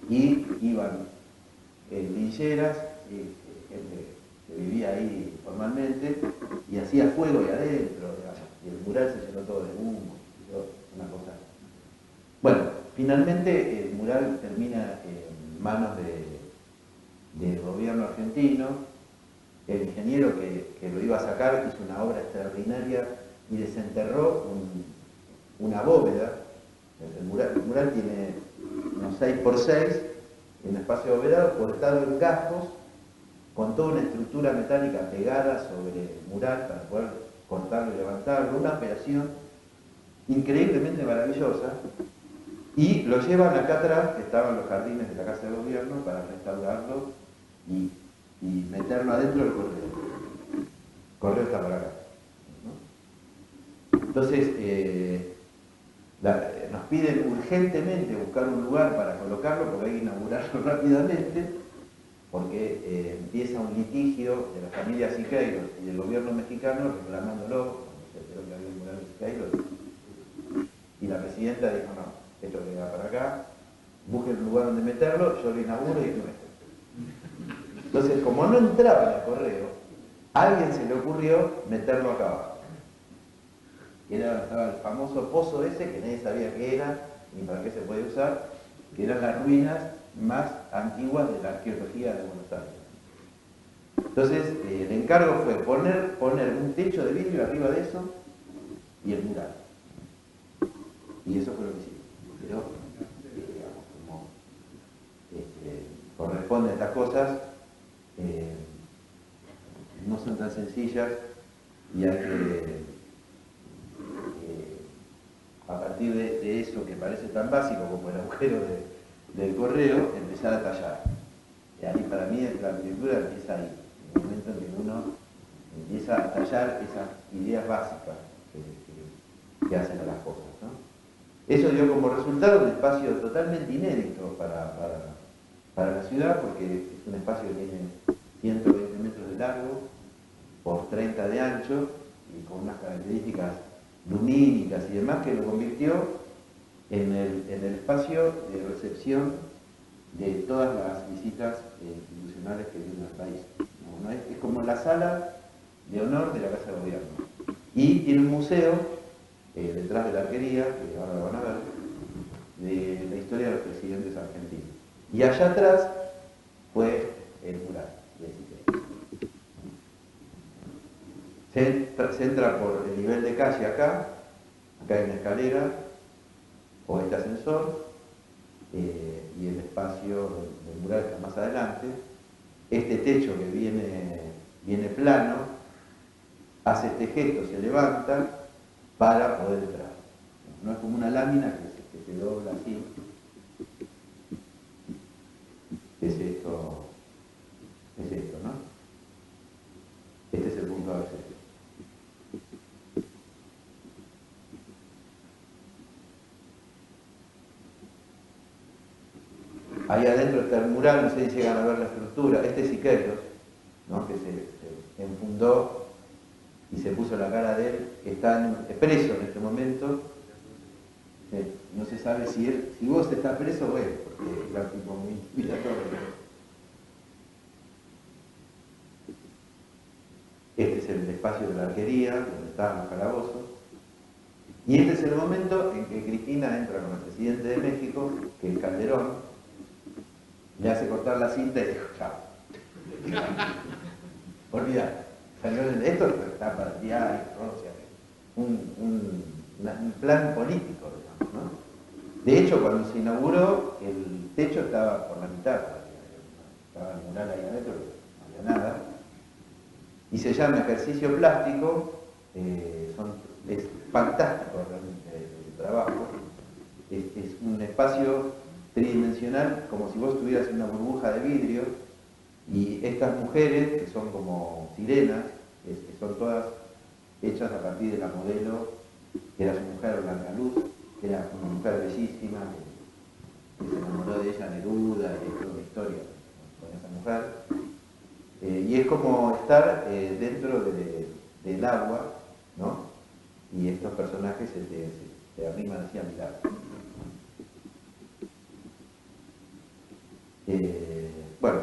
y iban villeras, gente que vivía ahí formalmente, y hacía fuego ahí adentro, digamos, y el mural se llenó todo de humo, una cosa. Bueno, finalmente el mural termina en manos del gobierno argentino. El ingeniero que lo iba a sacar hizo una obra extraordinaria y desenterró una bóveda. El mural tiene unos 6 por 6, un espacio abovedado cortado en gajos, con toda una estructura metálica pegada sobre el mural para poder cortarlo y levantarlo. Una operación increíblemente maravillosa. Y lo llevan acá atrás, que estaban los jardines de la Casa de Gobierno, para restaurarlo y meterlo adentro del correo. El correo está por acá, ¿no? Entonces, nos piden urgentemente buscar un lugar para colocarlo, porque hay que inaugurarlo rápidamente, porque empieza un litigio de la familia Siqueiros y del gobierno mexicano reclamándolo, cuando se enteró que había un mural de Siqueiros, y la presidenta dijo, no, esto queda para acá, busquen un lugar donde meterlo, yo lo inauguro y es nuestro. Entonces, como no entraba en el correo, a alguien se le ocurrió meterlo acá abajo. Y estaba el famoso pozo ese, que nadie sabía qué era, ni para qué se puede usar, que eran las ruinas más antiguas de la arqueología de Buenos Aires. Entonces, el encargo fue poner un techo de vidrio arriba de eso y el mural. Y eso fue lo que hicimos. Pero, digamos, como corresponde a estas cosas, no son tan sencillas y hay que, a partir de eso que parece tan básico como el agujero del correo, empezar a tallar. Y ahí para mí la arquitectura empieza ahí, en el momento en que uno empieza a tallar esas ideas básicas que hacen a las cosas, ¿no? Eso dio como resultado un espacio totalmente inédito para la ciudad, porque es un espacio que tiene 120 metros de largo por 30 de ancho y con unas características lumínicas y demás que lo convirtió en el espacio de recepción de todas las visitas institucionales que vienen al país. ¿No? Es como la sala de honor de la Casa de Gobierno. Y tiene un museo detrás de la arquería, que ahora lo van a ver, de la historia de los presidentes argentinos. Y allá atrás fue el mural. Se entra por el nivel de calle acá hay una escalera o este ascensor, y el espacio del mural está más adelante. Este techo que viene plano hace este gesto, se levanta para poder entrar. No es como una lámina que se dobla así. Es esto, ¿no? Este es el punto de acceso. Ahí adentro está el mural, no sé si llegan a ver la estructura. Este es Siqueiros, ¿no? Que se enfundó y se puso la cara de él, que está preso en este momento. No se sabe si vos estás preso o él, porque era un tipo muy intimidatorio. Este es el espacio de la arquería, donde estaban los calabozos. Y este es el momento en que Cristina entra con el presidente de México, que es Calderón, le hace cortar la cinta y dijo, chao. Olvidar. Esto está para el diario, ¿no? O sea, un plan político, digamos, ¿no? De hecho, cuando se inauguró, el techo estaba por la mitad. y se llama ejercicio plástico. Es fantástico realmente el trabajo. Es un espacio tridimensional, como si vos estuvieras en una burbuja de vidrio, y estas mujeres, que son como sirenas, que son todas hechas a partir de la modelo, que era su mujer Blanca Luz, que era una mujer bellísima, que se enamoró de ella Neruda, y hay toda una historia con esa mujer. Y es como estar dentro del agua, ¿no? Y estos personajes se arriman así a mirar. Bueno,